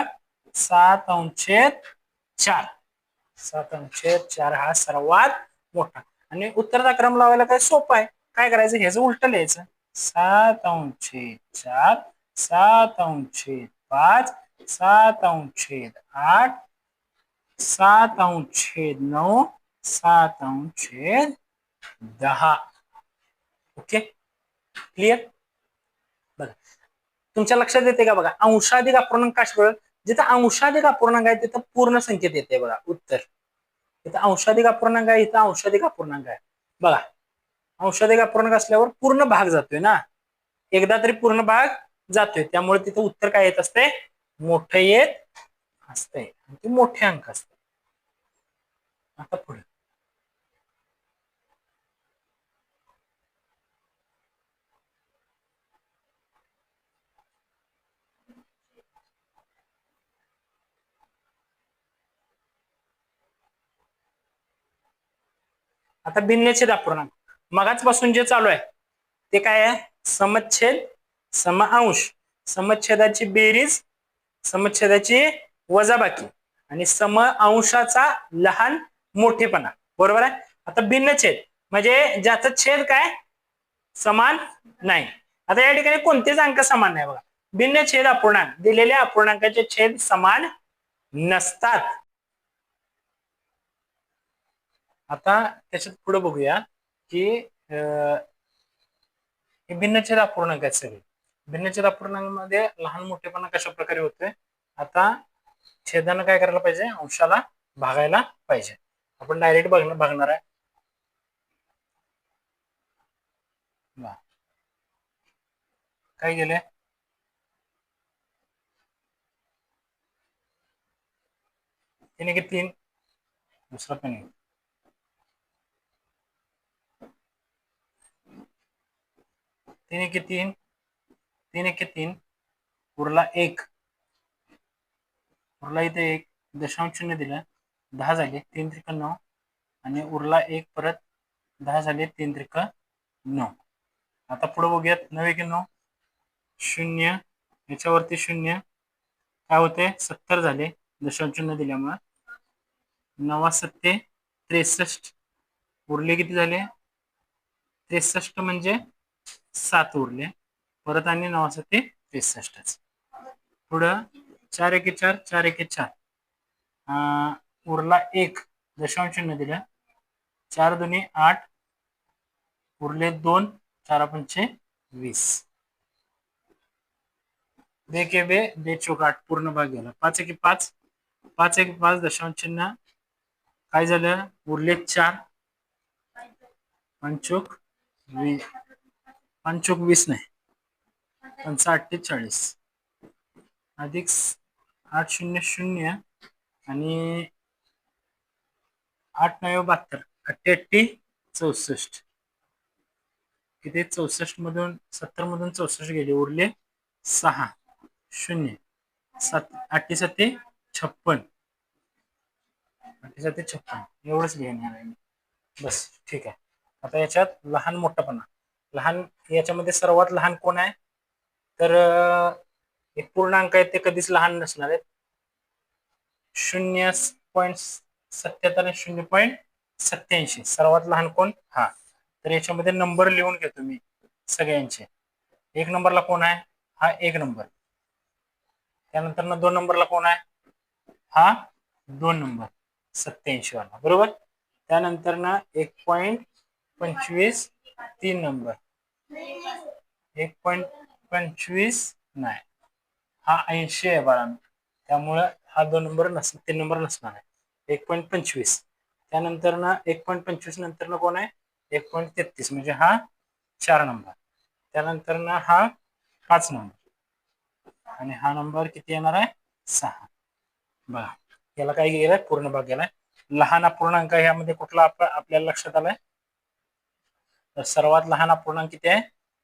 7/4 हा सर्वात मोठा आणि उत्तराचा क्रम लावायला काय सोपं आहे काय करायचं ह्याचं उलट लिहायचं 7/4 7/5 7/8 7/9 7/10 ओके क्लिअर बघा तुमच्या लक्षात येते का बघा अंशाधिक अपूर्णांक काय जिथं अंशाधिक अपूर्णांक आहे तिथं पूर्ण संख्येत येते बघा उत्तर इथं अंशाधिक अपूर्णांक आहे इथं अंशाधिक अपूर्णांक आहे बघा अंशाधिक अपूर्णांक असल्यावर पूर्ण भाग जातोय ना एकदा तरी पूर्ण भाग जातोय त्यामुळे तिथं उत्तर काय येत असते मोठं येत असते ते मोठे अंक असते आता पुढे आता भिन्नछेद अपूर्णांक मगाचपासून जे चालू आहे ते काय आहे समच्छेद समअंश समच्छेदाची बेरीज समच्छेदाची वजाबाकी आणि समअंशाचा लहान मोठेपणा बरोबर आहे आता भिन्नछेद म्हणजे ज्याचा छेद काय समान नाही आता या ठिकाणी कोणतेच अंक समान नाही बघा भिन्नछेद अपूर्णांक दिलेल्या अपूर्णांकाचे छेद समान नसतात आता त्याच्यात पुढे बघूया की भिन्नछेद अपूर्णांक आहेत सगळे भिन्नछेद अपूर्णांकामध्ये लहान मोठेपणा कशा प्रकारे होतोय आता छेदानं काय करायला पाहिजे अंशाला भागायला पाहिजे आपण डायरेक्ट बघणार आहे काय गेले तीन 3 दुसरा पण 3 3 उरला 1 उरला इथे 1 दशांश शून्य दिलं 10 झाले 3 त्रिक 9 आणि उरला 1 परत 10 झाले 3 त्रिक 9 आता पुढे बघूयात 9 1 9 0 याच्यावरती 0 काय होते 70 झाले दशांश शून्य दिल्यामुळे 9 सत्ते 63 उरले किती झाले 63 म्हणजे 7 उरले परत आणि 9 सत्ते 63 पुढं 4 एके 4, 4 एके 4, उरला 1, दशांश चिन्ह दिलं, 4 दुनी 8, उरले 2, 4 पंचे 20, बे के बे, बे चौक 8, पूर्ण भाग गेला, 5 एके 5, 5 एके 5, दशांश चिन्ह काय झालं, उरले 4, पंचोक 20, पंचोक 20 नाही, 5 अधिक 8 शून्य शून्य आणि 8 9 72, 88 64, किती 64 मधून 70 मधून 64 गेले, उरले 6 0 7 8 7 56, 8 7 56 एवढंच घेणार आहे. बस ठीक आहे. आता याच्यात लहान मोठापणा, लहान याच्यामध्ये सर्वात लहान कोण आहे, तर एक पूर्णांक आहे ते कधीच लहान नसणार आहेत, 0.77 आणि 0.87, सर्वात लहान कोण, हा. तर याच्यामध्ये नंबर लिहून घेतो मी सगळ्यांचे. 1 नंबरला कोण आहे, हा 1 नंबर, त्यानंतर 2 नंबरला कोण आहे, हा 2 नंबर 87 वाला, बरोबर. त्यानंतर 1.25 3 नंबर, 1.25 नाही, हा 80 आहे बाळा, त्यामुळे हा 2 नंबर 3 नंबर नसणार आहे, 1.25. त्यानंतर 1.25 नंतर कोण आहे, 1.33 म्हणजे हा 4 नंबर, त्यानंतर हा 5 नंबर आणि हा नंबर किती येणार आहे, 6. बघा याला काय गेलाय, पूर्ण भाग गेलाय. लहान अपूर्णांक यामध्ये कुठला आपल्याला लक्षात आलाय, तर सर्वात लहान अपूर्णांक किती आहे,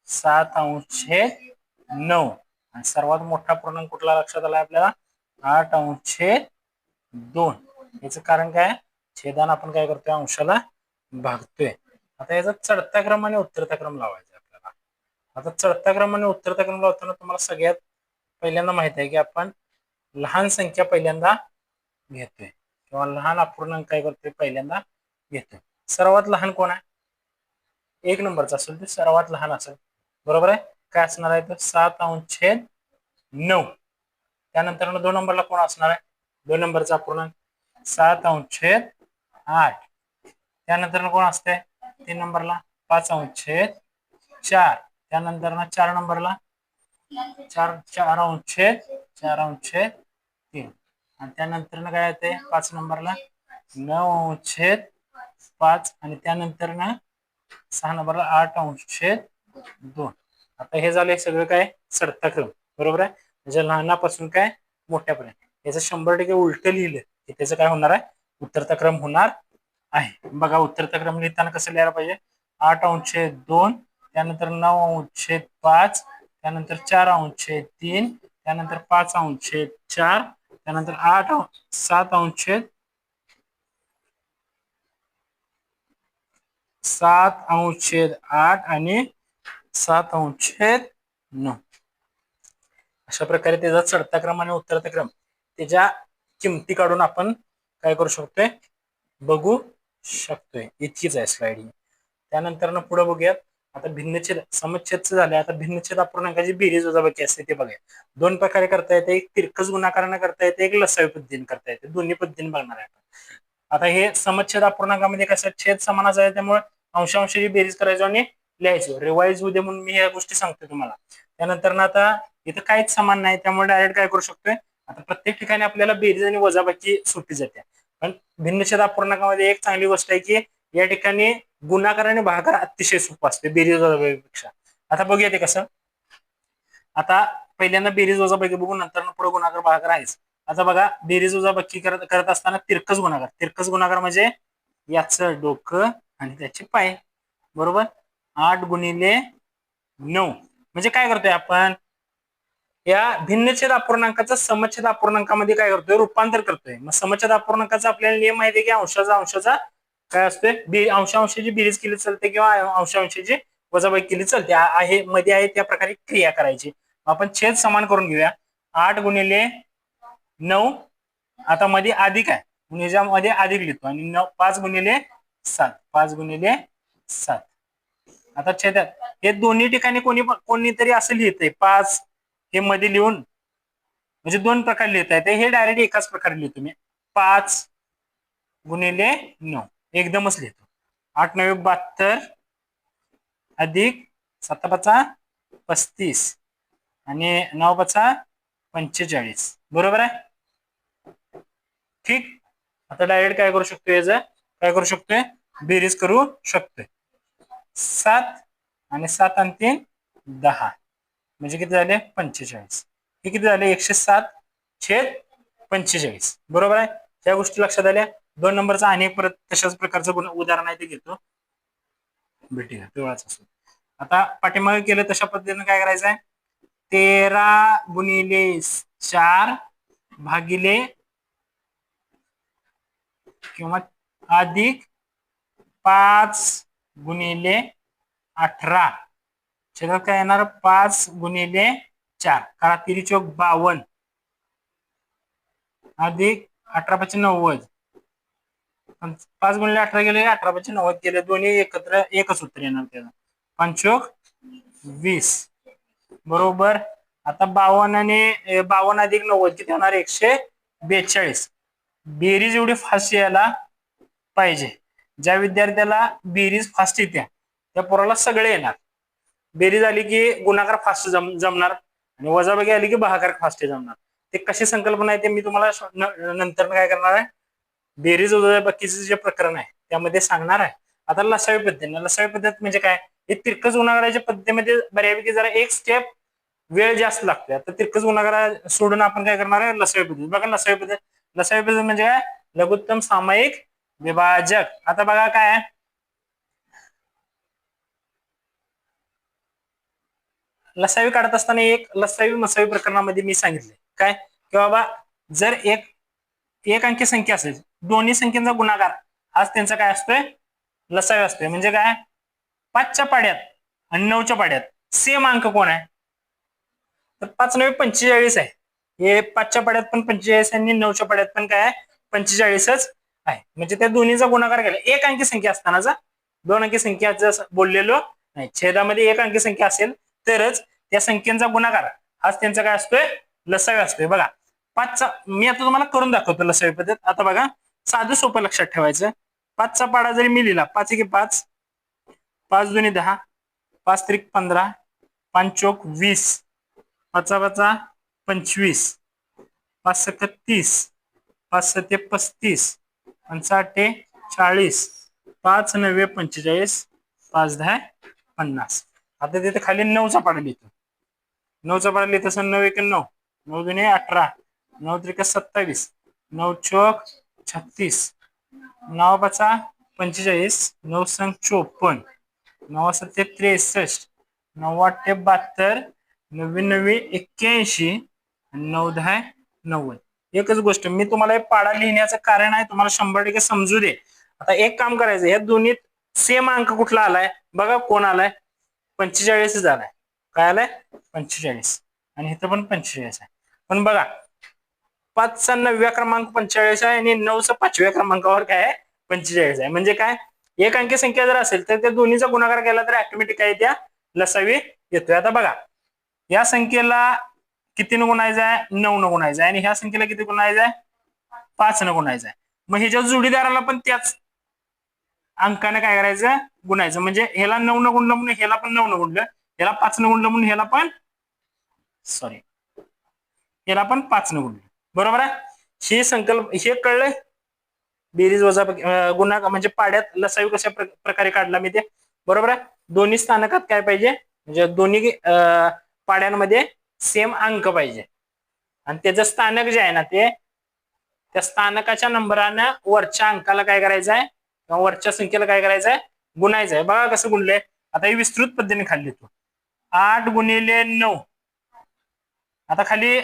7/9, आणि सर्वात मोठा पूर्णांक कुठला लक्षात आलाय आपल्याला, 8/2. याचं कारण काय, छेदान आपण काय करतोय, अंशाला भागतोय. आता याचा चढता क्रम आणि उत्तरता क्रम लावायचा आपल्याला. आता चढता क्रम आणि उत्तरता क्रम लावताना तुम्हाला सगळ्यात पहिल्यांदा माहित आहे की आपण लहान संख्या पहिल्यांदा घेतोय किंवा लहान अपूर्णांक काय करतोय, पहिल्यांदा घेतोय. सर्वात लहान कोण आहे, 1 नंबरचा असेल ते सर्वात लहान असेल, बरोबर आहे. काय असणार आहे, तर 7/9. त्यानंतर 2 नंबरला कोण असणार आहे, 2 नंबरचा अपूर्णांक 7/8. त्यानंतर कोण असते 3 नंबरला, 5/4. त्यानंतर 4 नंबरला 4/4/3. आणि त्यानंतर काय येते 5 नंबरला 9/5. आणि त्यानंतर 6 नंबरला 8/2. आता हे झाले सगळं काय चढता क्रम, बरोबर आहे. म्हणजे लहानापासून काय मोठ्यापर्यंत. याचं 100% उलट लिहिलं की त्याचं काय होणार आहे, उत्तरता क्रम होणार आहे. बघा उत्तरता क्रम लिहिताना कसं लिहायला पाहिजे, 8/2, त्यानंतर 9/5, त्यानंतर 4/3, त्यानंतर 5/4, त्यानंतर 7/8 आणि 7/9. अशा प्रकारे त्याचा चढता क्रम आणि उत्तरता क्रम त्याच्या किमती काढून आपण काय करू शकतोय, बघू शकतोय. इतकीच आहे स्लाइड. त्यानंतर पुढे बघूयात. आता भिन्नछेद समच्छेदचं झालं, आता भिन्नछेद अपूर्णांकाची बेरीज वजाबाकी असते ते बघूया. 2 प्रकारे करता येते, एक तिरकस गुणाकाराने करता येते, एक लसावी पद्धतीने करता येते. दोन्ही पद्धतीने बघणार आहे. आता हे समच्छेद अपूर्णांकामध्ये कसं छेद समानच आहे, त्यामुळे अंशांशाची बेरीज करायचो आणि लिहायचो. रिवाइज होऊ दे म्हणून मी या गोष्टी सांगतो तुम्हाला. त्यानंतर आता इथं काहीच समान नाही, त्यामुळे डायरेक्ट काय करू शकतोय, आता प्रत्येक ठिकाणी आपल्याला बेरीज आणि वजाबाकी सोपी जाते. पण भिन्नछेद अपूर्णांकामध्ये एक चांगली गोष्ट आहे की या ठिकाणी गुणाकार आणि भागाकार अतिशय सोपं असते बेरीज वजाबाकीपेक्षा. आता बघूया ते कसं. आता पहिल्यांदा बेरीज वजाबाकी बघू, नंतर पुढे गुणाकार भागाकार आहेच. आता बघा बेरीज वजाबाकी करत असताना तिरकस गुणाकार म्हणजे याचं डोकं आणि त्याचे पाय, बरोबर. 8x9 म्हणजे काय करतोय आपण, या भिन्नछेद अपूर्णांकाचा समच्छेद अपूर्णांकामध्ये काय करतोय, रूपांतर करतोय. मग समच्छेद अपूर्णांकाचा आपल्याला नियम माहिती आहे की अंशाचा काय असतोय, अंशांशाची बेरीज केली चालते किंवा अंशांशाची वजाबाकी केली चालते. आहे मध्ये आहे त्या प्रकारे क्रिया करायची. आपण छेद समान करून घेऊया. 8x9, आता मध्ये अधिक आहे म्हणून याच्यामध्ये अधिक लिहितो, आणि 5x7, 5x7. आता छेदात हे दोन्ही ठिकाणी कोणीतरी असं लिहितंय 5 हे मध्ये लिहून म्हणजे दोन प्रकारे लिहिता येते, हे डायरेक्ट एकाच प्रकारे लिहितो मी. 5 गुणिले 9 एकदमच लिहितो. 8×9 = 72 अधिक 7×5 = 35 आणि 9×5 = 45 बरोबर आहे. ठीक. आता डायरेक्ट काय करू शकतो, याचं काय करू शकतोय, बेरीज करू शकतोय. 7 आणि 7 आणि 3 10 म्हणजे किती झाले 45. हे किती झाले 107/45 बरोबर आहे. त्या गोष्टी लक्षात आल्या. 2 नंबरचा आणि परत तशाच प्रकारचं उदाहरण आहे ते घेतो. भेटूया तेवढाच असो. आता पाठीमागे केलं तशा पद्धतीने काय करायचंय, 13×4 भागिले किंवा अधिक 5×18 छेदात काय येणार 5×4 करा 3×4 = 52 अधिक 18×5 = 90 5×18 गेले 18×5 = 90 दोन्ही एकत्र एकच उत्तर येणार त्याला 5×4 = 20 बरोबर. आता 52 आणि 52 अधिक 90 किती होणार 142. बेरीज एवढी फास्ट यायला पाहिजे. ज्या विद्यार्थ्याला बेरीज फास्ट येत्या त्या पोराला सगळे येणार. बेरीज आली की गुणाकार फास्ट जमणार आणि वजाबाकी आली की भागाकार फास्ट जमणार. ते कशी संकल्पना आहे ते मी तुम्हाला नंतर काय करणार आहे, बेरीज वजाबाकीचे जे प्रकरण आहे त्यामध्ये सांगणार आहे. आता लसावी पद्धत म्हणजे काय, हे तिरकस गुणाकाराच्या पद्धतीमध्ये बऱ्यापैकी जरा एक स्टेप वेळ जास्त लागतोय. आता तिरकस गुणाकार सोडून आपण काय करणार आहे लसावी पद्धत. बघा लसावी पद्धत म्हणजे काय, लघुत्तम सामायिक विभाजक. आता बघा काय लसावी काढत असताना एक लसावी मसावी प्रकरणामध्ये मी सांगितले काय की बाबा जर एक अंकी संख्या असेल दोन्ही संख्यांचा गुणाकार हाच त्यांचा काय असतोय लसावी असतोय. म्हणजे काय 5च्या पाड्यात आणि 9च्या पाड्यात सेम अंक कोण आहे तर 5×9 = 45 आहे. हे 5च्या पाड्यात पण 45 आणि 9च्या पाड्यात पण काय आहे 45च आहे. म्हणजे त्या दोन्हीचा गुणाकार केला एक अंकी संख्या असतानाचा, दोन अंकी संख्या जसं बोललेलो नाही, छेदामध्ये एक अंकी संख्या असेल तरच त्या संख्येचा गुणाकार हाच त्यांचा काय असतोय लसावी असतोय. बघा 5चा मी आता तुम्हाला करून दाखवतो लसावी पद्धत. आता बघा साधं सोपं लक्षात ठेवायचं. 5चा पाडा जरी मी लिहिला 5×1 = 5, 5×2 = 10, 5×3 = 15, 5×4 = 20, 5×5 = 25, 5×6 = 30, 5×7 = 35, 5×8 = 40, 5×9 = 45, 5×10 = 50. आता तिथे खाली 9चा पाडा लिहितो. 9चा पाडा लिहित असं 9×1 = 9, 9×2 = 18, 9×3 = 27, 9×4 = 36, 9×5 = 45, 9×6 = 54, 9×7 = 63, 9×8 = 72, 9×9 = 81 आणि 9×10 = 90. एकच गोष्ट मी तुम्हाला पाडा लिहिण्याचं कारण आहे तुम्हाला 100% समजू दे. आता एक काम करायचं या दोन्हीत सेम अंक कुठला आलाय बघा कोण आलाय 45 झालाय. काय आलाय 45 आणि इथं पण 45 आहे. पण बघा 5चा 9व्या क्रमांक 45 आहे आणि 9चा 5व्या क्रमांकावर काय आहे 45 आहे. म्हणजे काय एक अंकी संख्या जर असेल तर त्या दोन्हीचा गुणाकार केला तर ऑटोमॅटिक काय त्या लसावी येतोय. आता बघा या संख्येला कितीने गुणायचं आहे 9 ने गुणायचं आहे आणि ह्या संख्येला किती गुणायचं आहे 5 ने गुणायचं आहे. मग ह्याच्या जोडीदाराला पण त्याच अंकाने काय करायचं गुणायचं. म्हणजे ह्याला 9 ने गुणलं म्हणून ह्याला पण 9 ने गुणलं, ह्याला 5 ने गुणलं म्हणून ह्याला पण याला पण 5 ने गुणलं बरोबर आहे. हे संकल्प हे कळलंय. बेरीज वजा गुणाकार म्हणजे पाड्यात लसावी कशा प्रकारे काढला मी ते बरोबर आहे. दोन्ही स्थानकात काय पाहिजे म्हणजे दोन्ही पाड्यांमध्ये सेम अंक पाहिजे आणि त्याचं स्थानक जे आहे ना ते त्या स्थानकाच्या नंबरानं वरच्या अंकाला काय करायचं आहे किंवा वरच्या संख्येला काय करायचं आहे गुणायचं आहे. बघा कसं गुणलंय. आता ही विस्तृत पद्धतीने खाल्ली तू 8×9 आता खाली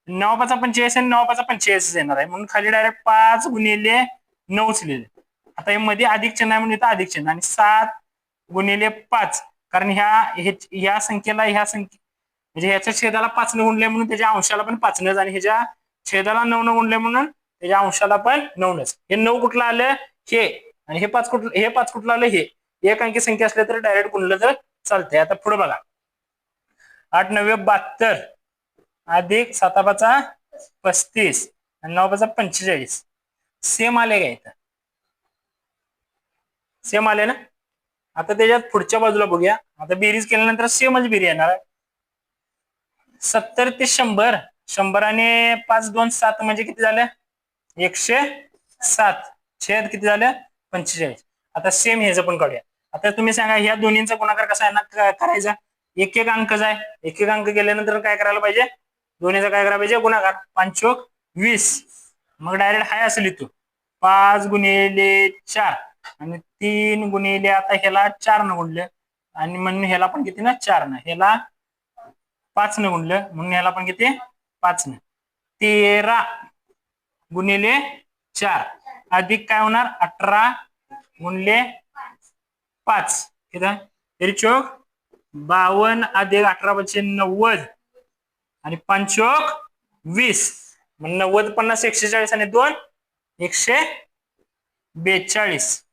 9×5 = 45 आणि 9×5 = 45 येणार आहे म्हणून खाली डायरेक्ट 5×9 लिहिले. आता हे मध्ये अधिक चिन्ह आहे म्हणून इथं अधिक चिन्ह आणि 7×5 कारण ह्या संख्येला ह्या संख्ये म्हणजे ह्याच्या छेदाला 5 ने गुणले म्हणून त्याच्या अंशाला पण 5 नेच आणि ह्याच्या छेदाला 9 ने गुणले म्हणून त्याच्या अंशाला पण 9 नेच. हे 9 कुठलं आलं हे आणि हे 5 कुठलं आलं हे. एक अंकी संख्या असल्या तर डायरेक्ट गुणलं तर चालतंय. आता पुढे बघा 8×9 = 72 अधिक 7×5 35 आणि 9 5 45. सेम आले का इथं? सेम आले ना? आता त्याच्यात पुढच्या बाजूला बघूया. आता बेरीज केल्यानंतर सेमच बेरीज येणार आहे. 70 ते 100. 100 आणि 5 2 7 म्हणजे किती झालं? 107. छेद किती झालं? 45. आता सेम ह्याचं पण काढूया. आता तुम्ही सांगा ह्या दोन्हींचा गुणाकार कसा आहे ना करायचा? एक एक अंकच आहे. एक एक अंक गेल्यानंतर काय करायला पाहिजे? दोन्हीचा काय करायला पाहिजे? गुणाकार. 5 चोक 20. मग डायरेक्ट हाय असं लिहितो 5 गुणिले 4 आणि 3 गुणिले आता ह्याला 4 न गुणलं आणि म्हणून ह्याला पण किती ना 4 न, ह्याला 5 न गुणलं म्हणून ह्याला पण किती 5 न. 13 गुणिले 4 अधिक काय होणार? 18 गुणिले 5 किती? तरी चोक 52 अधिक 18 म्हणजे 90 आणि 5 चोक 20. 90 50 140 आणि 2 142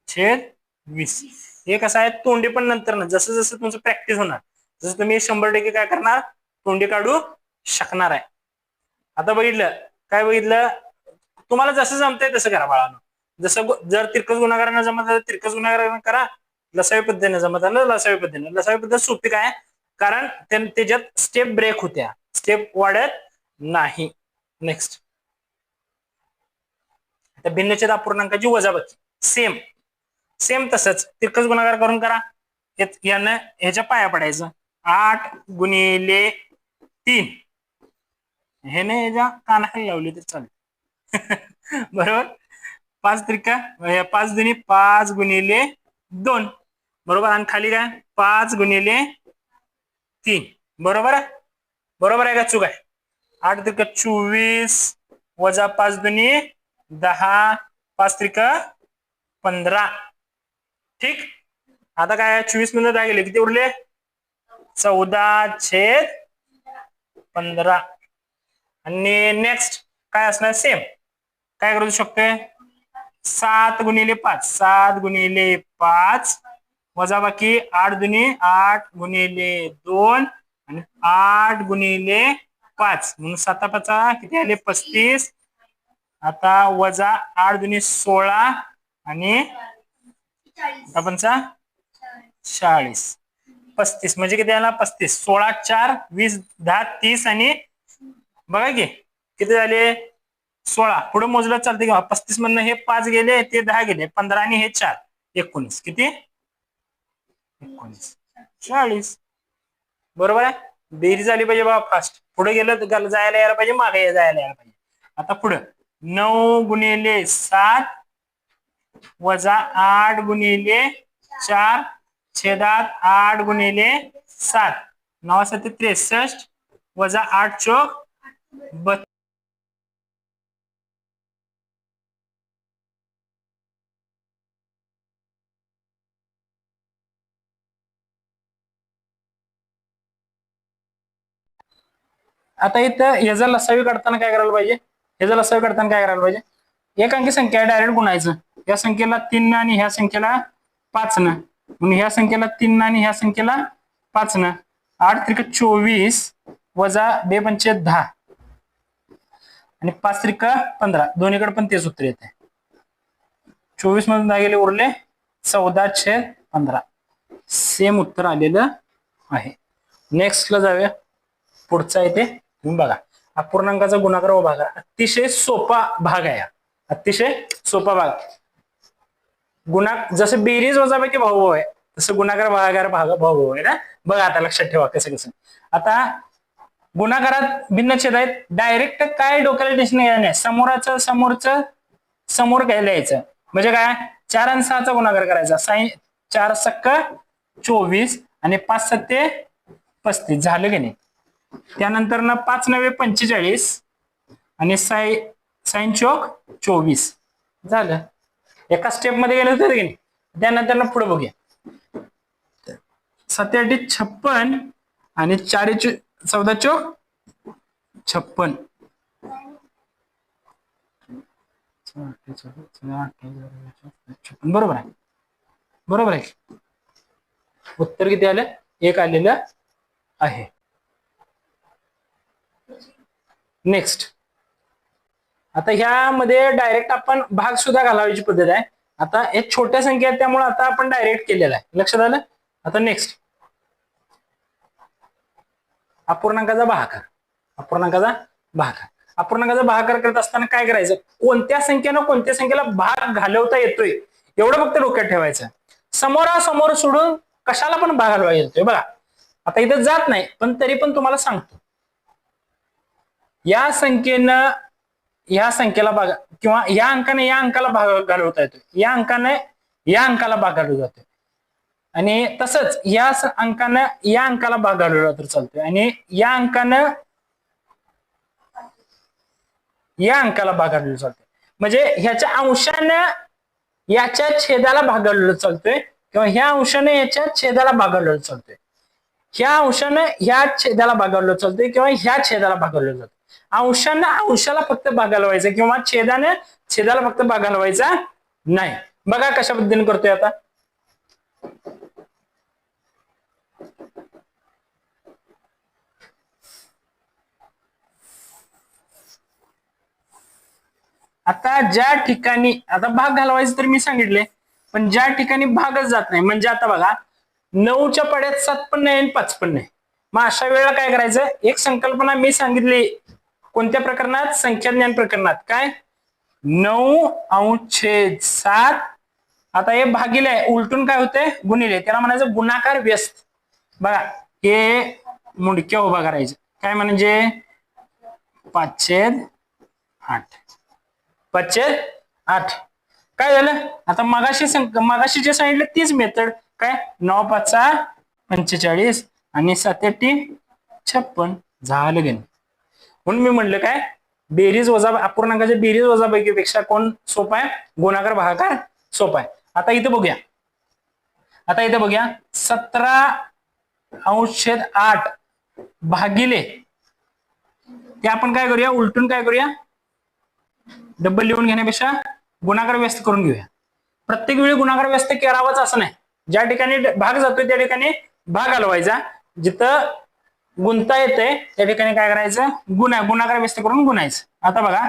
छेद 20. हे कसं आहे? तोंडी पण नंतर ना जसं जसं तुमचं प्रॅक्टिस होणार जसं तुम्ही 100% काय करणार? तोंडी काढू शकणार आहे. आता बघितलं काय? बघितलं तुम्हाला जसं जमतंय तसं करा बाळांनो. जसं जर तिरकस गुणाकारानं जमत तर तिरकस गुणाकारानं करा. लसावी पद्धतीने जमत आलं लसावी पद्धतीने. लसावी पद्धत सोपी काय? कारण त्याच्यात स्टेप ब्रेक होत्या, स्टेप वाढत नाही. नेक्स्ट आता भिन्नछेद अपूर्णांकाची वजाबाकी सेम सेम तसंच तिरकस गुणाकार करून करा. यानं ह्याच्या पाया पडायचं 8 गुणिले 3 हे नाही ह्याच्या कानाखाली लावली तर चालेल बरोबर. 5 त्रिका 5 दुनी 5 गुणिले 2 बरोबर आणि खाली काय 5 गुणिले 3 बरोबर आहे. बरोबर आहे का चूक आहे? 8 त्रिका 24 वजा 5 दुनी 10 5 त्रिका 15. ठीक. आता काय 24 मध्ये 10 गेले किती उरले? 14 छेद 15. आणि नेक्स्ट काय असणार? सेम काय करू शकतोय? 7 गुणिले 5 7 गुणिले 5 वजाबाकी 8 दुनी 8 गुणिले 2 आणि 8 गुणिले 5 म्हणून 7 5 किती आले? 35. आता वजा 8 दुनी 16 आणि आपण 40 35 म्हणजे किती आला? 35. 16 4 20 10 30 आणि बघा की किती झाले? 16. पुढे मोजलं चालते किंवा 35 मधनं हे 5 गेले ते 10 गेले 15 आणि हे 4 19 किती? 19 40. बरोबर आहे. बेरीज झाली पाहिजे बाबा फास्ट. पुढे गेलं तर जायला यायला पाहिजे, मागे जायला यायला पाहिजे. आता पुढे 9 गुणिले 7 वजा 8 गुणिले 4 छेदात 8 गुणिले 7 9 7 63 वजा 8 चोक 32. आता इथं ह्याचा लसावी काढताना काय करायला पाहिजे? ह्याचा लसावी काढताना काय करायला पाहिजे? एक अंकी संख्या डायरेक्ट गुणायचं. या संख्येला 3 आणि ह्या संख्येला 5 न म्हणून ह्या संख्येला 3 आणि ह्या संख्येला 5 न 8 त्रिक 24 वजा 2 पंचे 10 आणि 5 त्रिक 15 दोन्हीकडे पण तेच उत्तर येते. 24 मधून 10 गेले उरले 14 छेद 15. सेम उत्तर आलेलं आहे. नेक्स्टला जाऊया. पुढचा येते तुम्ही बघा अपूर्णांकाचा गुणाकार व भागाकार अतिशय सोपा भाग आहे. अतिशय सोपा भाग. जसं बेरीज वजाबाकी भाऊ आहे तसं गुणाकार भागाकार भाऊ आहे ना. बघा आता लक्षात ठेवा कसं कसं. आता गुणाकारात भिन्न छेद आहेत. डायरेक्ट काय डोक्याला टेन्शन नाही, समोरचं समोर काय लिहायचं म्हणजे काय 4 आणि 6 चा गुणाकार करायचा. 4 सक्क 24 आणि 5 सत्ते 35 झालं की नाही. त्यानंतर ना 5 9 45 आणि साइन चौक 24 झालं. एका स्टेप मध्ये गेलं तर की नाही. त्यानंतर ना पुढे बघूया 7 8 56 आणि 4 14 चौक 56. बरोबर आहे. बरोबर आहे. उत्तर किती आलं? 1 आलेलं आहे. नेक्स्ट, आता ह्यामध्ये डायरेक्ट आपण भाग सुद्धा घालावायची पद्धत आहे. आता हे छोट्या संख्या आहेत त्यामुळे आता आपण डायरेक्ट केलेला आहे. लक्षात आलं. आता नेक्स्ट, अपूर्णांकाचा भागाकार. अपूर्णांकाचा भागाकार. अपूर्णांकाचा भागाकार करत असताना काय करायचं, कोणत्या संख्येनं कोणत्या संख्येला भाग घालवता येतोय एवढं फक्त डोक्यात ठेवायचं. समोरासमोर सोडून कशाला पण भाग घालवायला येतोय. बघा आता इथं जात नाही पण तरी पण तुम्हाला सांगतो, या संख्येनं या संख्येला भाग किंवा या अंकाने या अंकाला भाग घालवता येतोय, या अंकाने या अंकाला भाग घालवला जातोय, आणि तसंच या अंकानं या अंकाला भाग घालवला तर चालतोय, आणि या अंकानं या अंकाला भाग घालवला चालतोय. म्हणजे ह्याच्या अंशानं याच्या छेदाला भाग घालवला चालतोय, किंवा ह्या अंशाने याच्या छेदाला भाग घालवला चालतोय, ह्या अंशानं ह्या छेदाला भाग घालवला चालतोय, किंवा ह्या छेदाला भाग घालवला जातो. अंशानं अंशाला फक्त भाग घालवायचा किंवा छेदाने छेदाला फक्त भाग घालवायचा नाही. बघा कशा पद्धतीने करतोय. आता आता ज्या ठिकाणी आता भाग घालवायचं तर मी सांगितले, पण ज्या ठिकाणी भागच जात नाही, म्हणजे आता बघा 9च्या पाड्यात 7 पण नाही आणि 5 पण नाही. मग अशा वेळेला काय करायचं, एक संकल्पना मी सांगितली कोणत्या प्रकरणात, संख्या ज्ञान प्रकरणात. काय 9/7. आता हे भागिले आहे, उलटून काय होते गुणिले, त्याला म्हणायचं गुणाकार व्यस्त. बघा हे मुंडक्या उभा करायचे, काय म्हणजे 5/8. 5/8. काय झालं, आता मगाशी जे सांगितलं तीच मेथड. काय 9×5=45 आणि 7×8=56 झालं गण. म्हणून मी म्हणलं काय, बेरीज वजा अपूर्णांकाच्या बेरीज वजाबाकीपेक्षा कोण सोपा आहे, गुणाकार भागाकार सोपा आहे. आता इथं बघूया, 17/8 भागिले, ते आपण काय करूया, उलटून काय करूया, डबल लिहून घेण्यापेक्षा गुणाकार व्यस्त करून घेऊया. प्रत्येक वेळी गुणाकार व्यस्त करावाच असं नाही, ज्या ठिकाणी भाग जातोय त्या ठिकाणी भाग घालवायचा, जिथं गुणता येते त्या ठिकाणी काय करायचं, गुणाकार व्यस्त करून गुणायचं. आता बघा,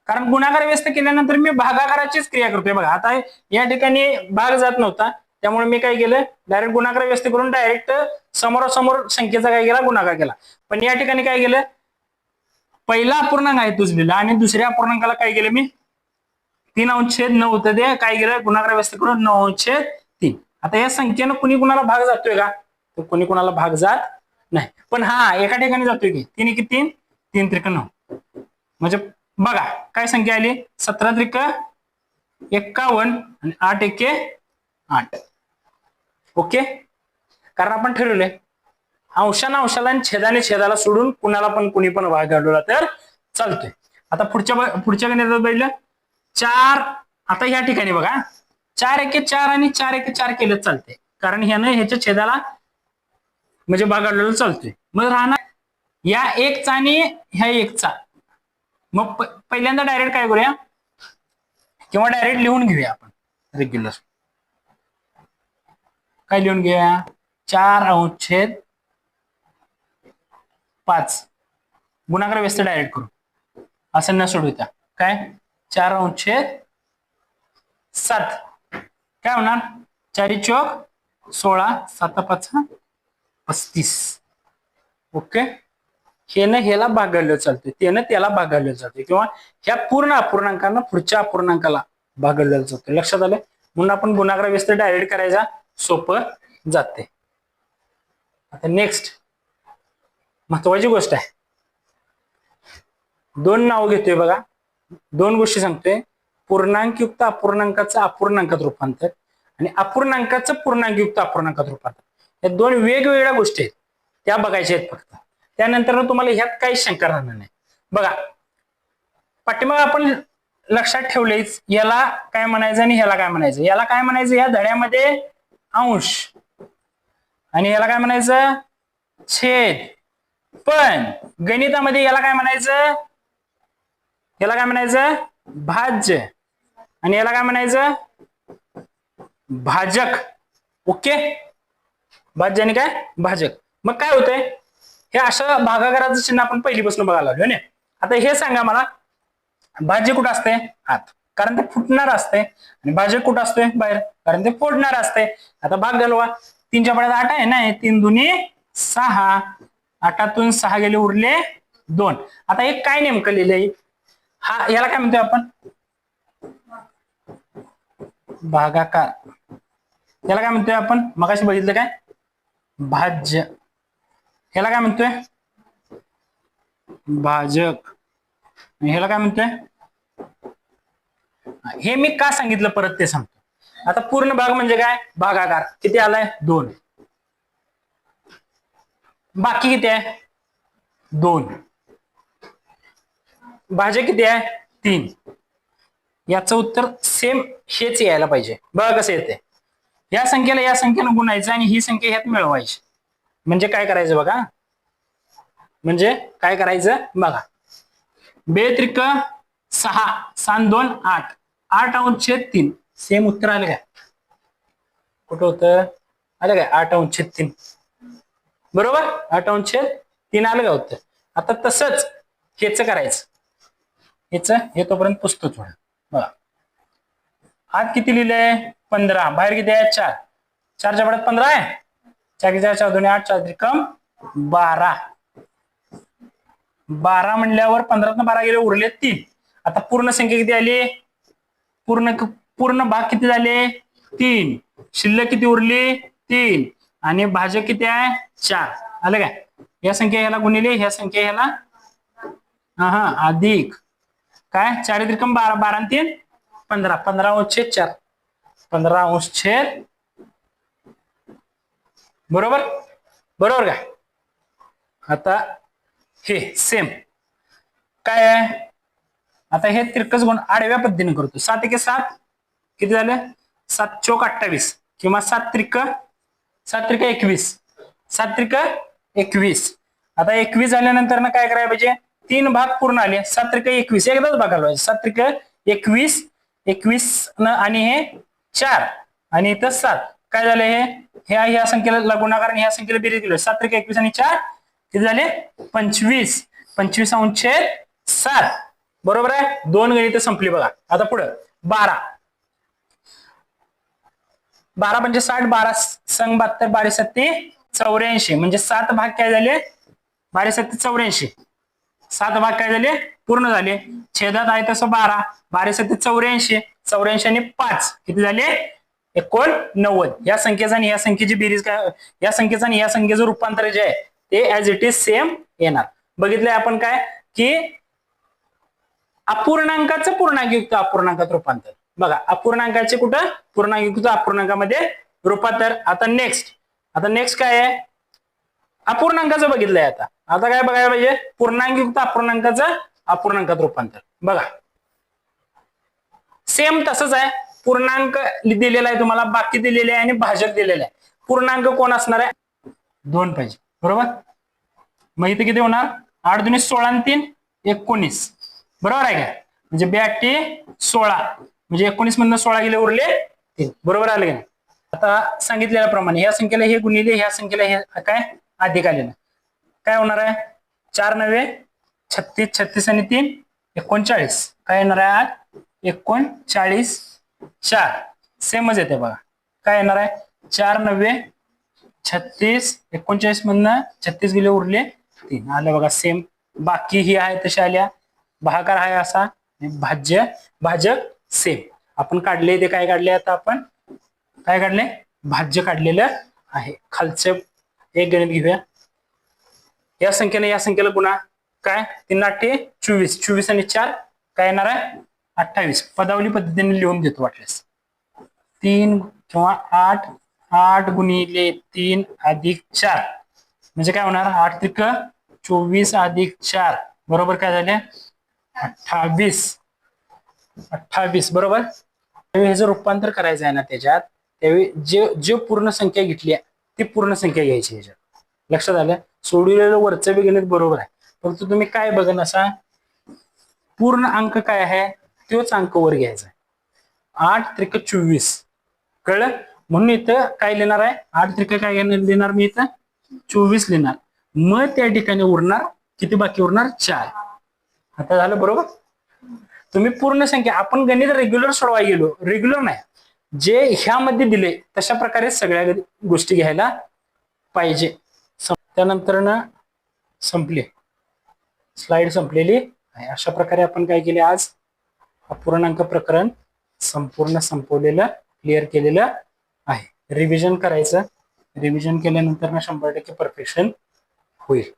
कारण गुणाकार व्यस्त केल्यानंतर मी भागाकाराचीच क्रिया करतोय. बघा आता या ठिकाणी भाग जात नव्हता, त्यामुळे मी काय केलं, डायरेक्ट गुणाकार व्यस्त करून डायरेक्ट समोरासमोर संख्येचा काय केला, गुणाकार केला. पण या ठिकाणी काय केलं, पहिला अपूर्णांक आहे तोच लिहिला आणि दुसऱ्या अपूर्णांकाला काय केलं मी 3/9 होतं, ते काय केलं गुणाकार व्यस्त करून 9/3. आता या संख्येनं कुणी कुणाला भाग जातोय का, तर कुणी कुणाला भाग जात नाही. पण हा एका ठिकाणी जातोय की 3 × 3 3 × 9. म्हणजे बघा काय संख्या आली, 17×3 = 51 आणि 8×1 = 8. ओके, कारण आपण ठरवलंय अंशाला अंशाला आणि छेदाने छेदाला सोडून कुणाला पण कुणी पण भाग घालवला तर चालतोय. आता पुढच्या गणितात बघितलं 4. आता ह्या ठिकाणी बघा 4×1=4 आणि 4×1=4 केलं चालते, कारण ह्यानं ह्याच्या छेदाला म्हणजे भाग घालवला चालतोय. मग राहणार या 1चा आणि ह्या 1चा. मग पहिल्यांदा डायरेक्ट काय करूया, किंवा डायरेक्ट लिहून घेऊया आपण रेग्युलर. काय लिहून घेऊया, 4/5 गुणाकार व्यस्त डायरेक्ट करू, असं न सोडवता काय 4/7 काय होणार, 4×4 = 16 7×5 = 35. ओके, हेनं ह्याला भाग घालवलं चालते, त्यानं त्याला भाग घालवलं जाते, किंवा ह्या पूर्ण अपूर्णांकांना पुढच्या अपूर्णांकाला भाग घालवलं जातो. लक्षात आलं. म्हणून आपण गुणाकार व्यस्त डायरेक्ट करायचा, सोपं जाते. आता नेक्स्ट महत्वाची गोष्ट आहे, 2 नाव घेतोय बघा, 2 गोष्टी सांगतोय, पूर्णांकयुक्त अपूर्णांकाचं अपूर्णांकात रूपांतर आणि अपूर्णांकाचं पूर्णांकयुक्त अपूर्णांकात रूपांतर. या 2 वेगवेगळ्या गोष्टी आहेत, त्या बघायच्या आहेत फक्त. त्यानंतर तुम्हाला ह्यात काही शंका राहणार नाही. बघा पाठीमागे आपण लक्षात ठेवलेच, याला काय म्हणायचं आणि ह्याला काय म्हणायचं. याला काय म्हणायचं या धड्यामध्ये अंश, आणि याला काय म्हणायचं छेद. पण गणितामध्ये याला काय म्हणायचं, याला काय म्हणायचं भाज्य, आणि याला काय म्हणायचं भाजक. ओके, भाज्य आणि काय भाजक. मग काय होतंय, हे अशा भागाकाराचं चिन्ह आपण पहिलीपासून बघायला लागलो ना. आता हे सांगा मला, भाज्य कुठं असते? आत, कारण ते फुटणार असते. आणि भाजक कुठं असतोय? बाहेर, कारण ते फोडणार असते. आता भाग घालवा. 3च्या पड्यात 8 आहे ना, 3 दुनी 6, 8तून 6 गेले, उरले 2. आता हे काय नेमकं लिहिलंय? हा, याला काय म्हणतोय आपण? भागाकार. याला काय म्हणतोय आपण? मगाशी बघितलं काय? भाज्य. ह्याला काय म्हणतोय? भाजक. ह्याला काय म्हणतोय? हे मी का सांगितलं परत ते सांगतो. आता पूर्ण भाग म्हणजे काय? भागाकार. किती आलाय? 2. बाकी किती आहे? 2. भाज्य किती आहे? 3. याचं उत्तर सेम हेच यायला पाहिजे. बघा कसं येते. या संख्येला गुणायचं आणि ही संख्या ह्यात मिळवायची. म्हणजे काय करायचं बघा. म्हणजे काय करायचं बघा. 2 त्रिक 6, 7 2 8, 8/3. सेम उत्तर आलं काय? कुठं होतं? आलं काय? 8/3. बरोबर? 8/3 आलं का उत्तर? आता तसंच हेच करायचं. हे तोपर्यंत पुसतो थोडं. बघा, आत किती लिहिलंय? 15. बाहेर किती आहे? 4. 4च्या पड्यात 15 आहे. 4 4 2 8, 4 त्रिकम 12. 12 म्हणल्यावर 15तनं 12 गेले, उरले 3. आता पूर्ण संख्या किती आली? पूर्ण भाग किती झाले? 3. शिल्लक किती उरली? 3. आणि भाजक किती आहे? 4. आलं काय? या संख्या ह्याला गुणिले, ह्या संख्या ह्याला अधिक काय? 4 त्रिकम 12, 12 आणि 3 15. 15/4. 15/4. बरोबर? बरोबर काय? आता हे सेम काय आहे? आता हे तिरकस गुण आडव्या पद्धतीने करतो. 7 × 7 किती झालं? 7 × 28 किंवा 7 त्रिक 21. 7 त्रिक 21. आता 21 झाल्यानंतर ना काय करायला पाहिजे? 3 भाग पूर्ण आले. 7 त्रिक 21 एकदाच भाग घालवायचे. 7 त्रिक 21, 21 आणि हे 4 आणि इथं 7. काय झालं? हे ह्या संख्येला गुणाकार आणि ह्या संख्येला बेरीज केली. 7 त्रिक 21 आणि 4 किती झाले? 25. 25/7. बरोबर आहे? 2 गणित संपली बघा. आता पुढं 12. 12 म्हणजे 60, 12 संग 72, 12 7 84. म्हणजे 7 भाग काय झाले? 12 7 84. 7 भाग काय झाले? पूर्ण झाले. छेदात आहे तसं 12. 12 7 84. 84 आणि 5 किती झाले? 89. या संख्येचा आणि या संख्येची बेरीज काय? या संख्येचा आणि या संख्येचं रूपांतर जे आहे ते ऍज इट इज सेम येणार. बघितलंय आपण काय की अपूर्णांकाचं पूर्णांकयुक्त अपूर्णांकात रूपांतर. बघा, अपूर्णांकाचे कुठं? पूर्णांकयुक्त अपूर्णांकामध्ये रूपांतर. आता नेक्स्ट काय आहे? अपूर्णांकाचं बघितलंय. आता काय बघायला पाहिजे? पूर्णांकयुक्त अपूर्णांकाचं अपूर्णांकात रूपांतर. बघा, सेम तसंच आहे. पूर्णांक दिलेला आहे तुम्हाला, बाकी दिलेले आहे आणि भाजक दिलेले आहे. पूर्णांक कोण असणार आहे? 2 पाहिजे. बरोबर? मग इथे किती होणार? 8 दुनी 16 आणि 3 19. बरोबर आहे का? म्हणजे 82 16. म्हणजे 19 मधनं 16 गेले, उरले 3. बरोबर आलं की नाही? आता सांगितलेल्याप्रमाणे ह्या संख्येला हे गुणिले, ह्या संख्येला हे काय अधिक आलेलं. काय होणार आहे? 4 9 36, 36 आणि 3 39. काय येणार आहे? 39 4. सेमच येते बघा. काय येणार आहे? 4 9 36, 39 मधनं 36 गेले, उरले 3. आलं बघा सेम. बाकी ही आहे तशी आल्या. भागाकार आहे असा. भाजक सेम. आपण काढले ते काय काढले? आता आपण काय काढले? भाज्य काढलेलं आहे. खालचं एक गणित घेऊया. या संख्येने या संख्येला गुणा. काय? 3 8 24. 24 आणि 4 काय येणार आहे? 28. पदावली पद्धतीने लिहून देतो वाटल्यास. 3 किंवा 8 8 गुणिले 3 अधिक 4 म्हणजे काय होणार? 8 त्रिक 24 अधिक 4 बरोबर काय झाले? 28. बरोबर. हे जर रूपांतर करायचं आहे ना त्याच्यात, त्यावेळी जे पूर्ण संख्या घेतली आहे ती पूर्ण संख्या घ्यायची. ह्याच्यात लक्षात आलं? सोडवलेलं वरचं बी गणित बरोबर आहे. फक्त तुम्ही काय बघन असा, पूर्ण अंक काय आहे तोच अंक वर घ्यायचा. 8 त्रिक 24 कळलं? म्हणून इथं काय लिहिणार आहे? 8 त्रिक काय लिहिणार मी इथं? 24 लिहिणार. मग त्या ठिकाणी उरणार किती? बाकी उरणार 4. आता झालं बरोबर. तुम्ही पूर्ण संख्या, आपण गणित रेग्युलर सोडवाय गेलो, रेग्युलर नाही, जे ह्यामध्ये दिले तशा प्रकारे सगळ्या गोष्टी घ्यायला पाहिजे. त्यानंतर ना संपले, स्लाइड संपलेली आहे. अशा प्रकारे आपण काय केले, आज अपूर्णांक प्रकरण संपूर्ण संपवलेलं, क्लिअर केलेलं आहे. रिव्हिजन करायचं, रिव्हिजन केल्यानंतर ना 100% परफेक्शन होईल.